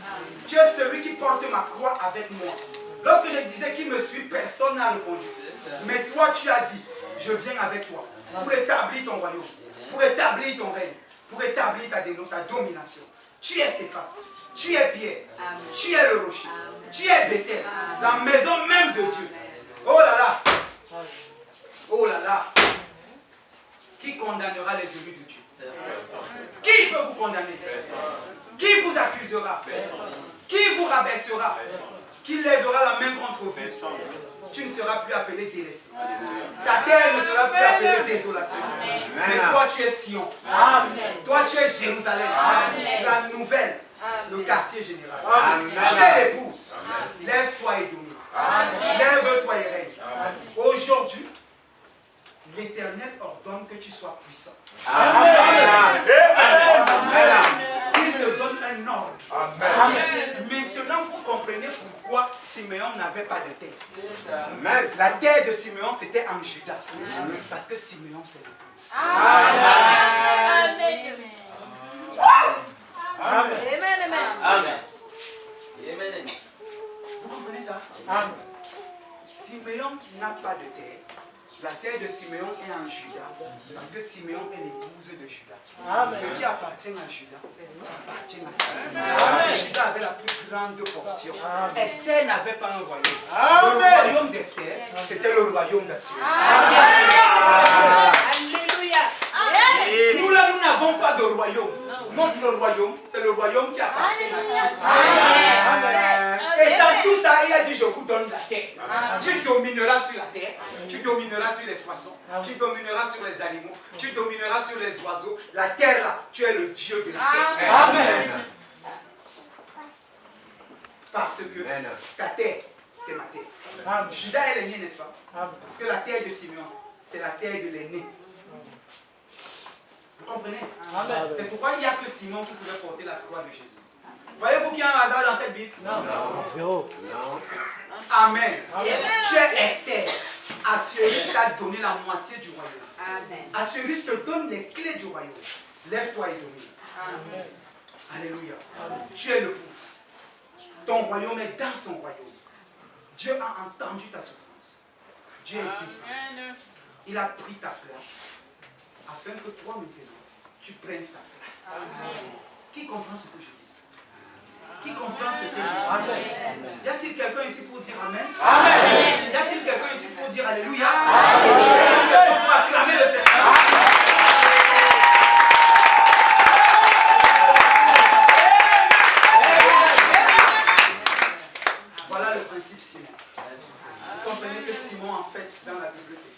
Tu es celui qui porte ma croix avec moi. Lorsque je disais qu'il me suit, personne n'a répondu. Mais toi, tu as dit, je viens avec toi pour établir ton royaume, pour établir ton règne, pour établir ta domination. Tu es Céphas, tu es Pierre, tu es le rocher, tu es Bethel, la maison même de Dieu. Oh là là, oh là là. Qui condamnera les élus de Dieu? Qui peut vous condamner? Qui vous accusera? Qui vous rabaissera? Qui lèvera la main contre vous? Tu ne seras plus appelé délaissé. Ta terre ne sera plus appelée désolation. Mais toi tu es Sion. Toi tu es Jérusalem. La nouvelle, le quartier général. Tu es l'épouse. Maintenant, vous comprenez pourquoi Siméon n'avait pas de terre. La terre de Siméon, c'était en Juda. Parce que Siméon, c'est l'épouse. Amen. Vous comprenez ça? Amen. Siméon n'a pas de terre. La terre de Siméon est en Juda. Parce que Siméon est l'épouse de Juda. Ce qui appartient à Juda appartient à Siméon. Et Juda avait la plus grande portion. Esther n'avait pas un royaume. Le royaume d'Esther, c'était le royaume d'Assuérus. Nous là, nous n'avons pas de royaume. Notre royaume, c'est le royaume qui appartient à Dieu. Et dans tout ça, il a dit, je vous donne la terre. Tu domineras sur la terre, tu domineras sur les poissons, tu domineras sur les animaux, tu domineras sur les oiseaux. La terre là, tu es le Dieu de la terre. Amen. Parce que ta terre, c'est ma terre. Judas est l'aîné, n'est-ce pas? Parce que la terre de Simeon, c'est la terre de l'aîné. Vous comprenez? C'est pourquoi il n'y a que Simon qui pouvait porter la croix de Jésus. Voyez-vous qu'il y a un hasard dans cette Bible? Non. Amen. Tu es Esther. Assuérus t'a donné la moitié du royaume. Assuérus te donne les clés du royaume. Lève-toi et domine. Alléluia. Tu es le pour. Ton royaume est dans son royaume. Dieu a entendu ta souffrance. Dieu est puissant. Il a pris ta place. Afin que toi maintenant, tu prennes sa place. Qui comprend ce que je dis? Qui comprend ce que je dis? Y a-t-il quelqu'un ici pour dire Amen? Amen. Y a-t-il quelqu'un ici pour dire Alléluia? Amen. Y a-t-il quelqu'un pour acclamer le Seigneur? Voilà le principe Simon. Vous comprenez que Simon, en fait, dans la Bible, c'est toi.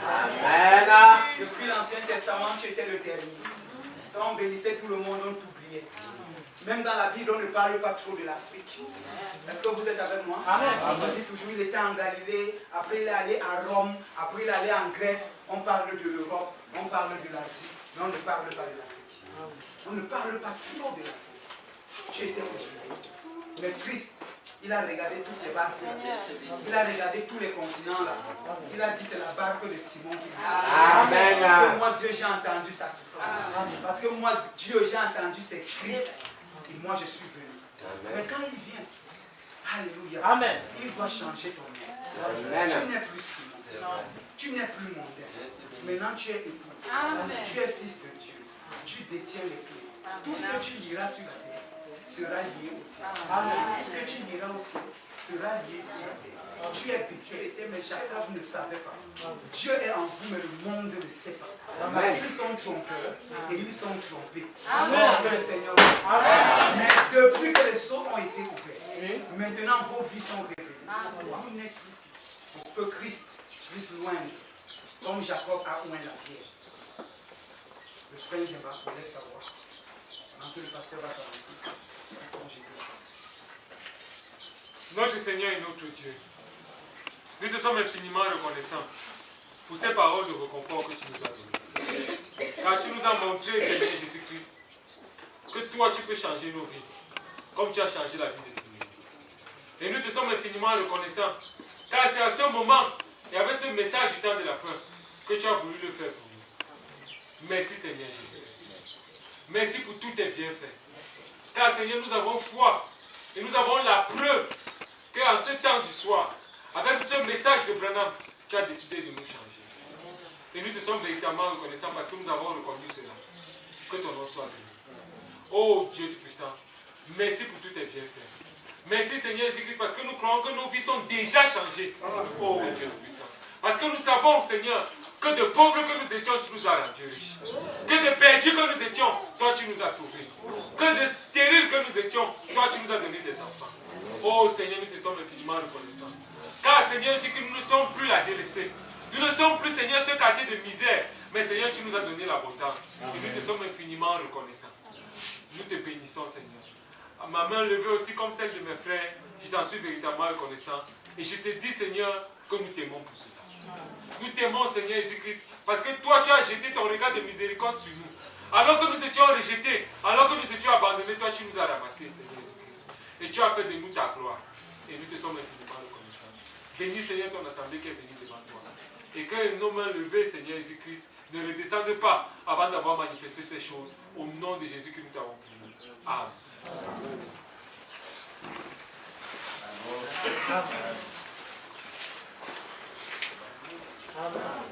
Amen. Depuis l'Ancien Testament, tu étais le dernier. Quand on bénissait tout le monde, on t'oubliait. Même dans la Bible, on ne parle pas trop de l'Afrique. Est-ce que vous êtes avec moi? On dit toujours il était en Galilée, après il est allé à Rome, après il est allé en Grèce. On parle de l'Europe, on parle de l'Asie, mais on ne parle pas de l'Afrique. On ne parle pas trop de l'Afrique. Tu étais au mais Christ, il a regardé toutes les barques. Il a regardé tous les continents là. Il a dit c'est la barque de Simon qui vient. Amen. Parce que moi Dieu j'ai entendu sa souffrance. Parce que moi Dieu j'ai entendu ses cris. Et moi je suis venu. Mais quand il vient, alléluia, Amen. Il doit changer ton nom. Tu n'es plus Simon. Tu n'es plus mondain. Maintenant tu es époux. Tu es fils de Dieu. Tu détiens les clés. Tout ce que tu liras sur la terre sera lié au ciel. Tout ce que tu liras au ciel sera lié sur la terre. Tu es béni, mais Jacob ne savait pas. Dieu est en vous, mais le monde ne sait pas. Parce qu'ils sont trompeurs et ils sont trompés. Amen. Que le Seigneur. Amen. Mais depuis que les sceaux ont été ouverts, maintenant vos vies sont révélées. Vous n'êtes plus ici. Pour que Christ puisse loindre, comme Jacob a oint la pierre. Le frère viendra, on lève sa voix. Avant que le pasteur va s'avancer. Notre Seigneur et notre Dieu, nous te sommes infiniment reconnaissants pour ces paroles de réconfort que tu nous as données. Car tu nous as montré, Seigneur Jésus-Christ, que toi tu peux changer nos vies, comme tu as changé la vie de Simon. Et nous te sommes infiniment reconnaissants, car c'est à ce moment, il y avait ce message du temps de la fin, que tu as voulu le faire pour nous. Merci Seigneur Jésus. Merci pour tous tes bienfaits. Car Seigneur, nous avons foi et nous avons la preuve qu'en ce temps du soir, avec ce message de Branham, tu as décidé de nous changer. Et nous te sommes véritablement reconnaissants parce que nous avons reconnu cela. Que ton nom soit béni. Oh Dieu Tout-Puissant, merci pour tous tes bienfaits. Merci Seigneur Jésus-Christ parce que nous croyons que nos vies sont déjà changées. Oh Dieu Tout-Puissant. Parce que nous savons, Seigneur, que de pauvres que nous étions, tu nous as rendus riches. Que de perdus que nous étions, toi tu nous as sauvés. Que de stériles que nous étions, toi tu nous as donné des enfants. Oh Seigneur, nous te sommes infiniment reconnaissants. Car Seigneur, c'est que nous ne sommes plus la délaissée. Nous ne sommes plus, Seigneur, ce quartier de misère. Mais Seigneur, tu nous as donné l'abondance. Et nous te sommes infiniment reconnaissants. Nous te bénissons, Seigneur. À ma main levée aussi comme celle de mes frères, je t'en suis véritablement reconnaissant. Et je te dis, Seigneur, que nous t'aimons pour cela. Nous t'aimons, Seigneur Jésus-Christ, parce que toi, tu as jeté ton regard de miséricorde sur nous. Alors que nous étions rejetés, alors que nous étions abandonnés, toi, tu nous as ramassés, Seigneur Jésus-Christ. as fait de nous ta gloire. Et nous te sommes infiniment reconnaissants. Bénis, Seigneur, ton assemblée qui est venue devant toi. Et que nos mains levées, Seigneur Jésus-Christ, ne redescendent pas avant d'avoir manifesté ces choses. Au nom de Jésus que nous t'avons prié. Amen. Amen.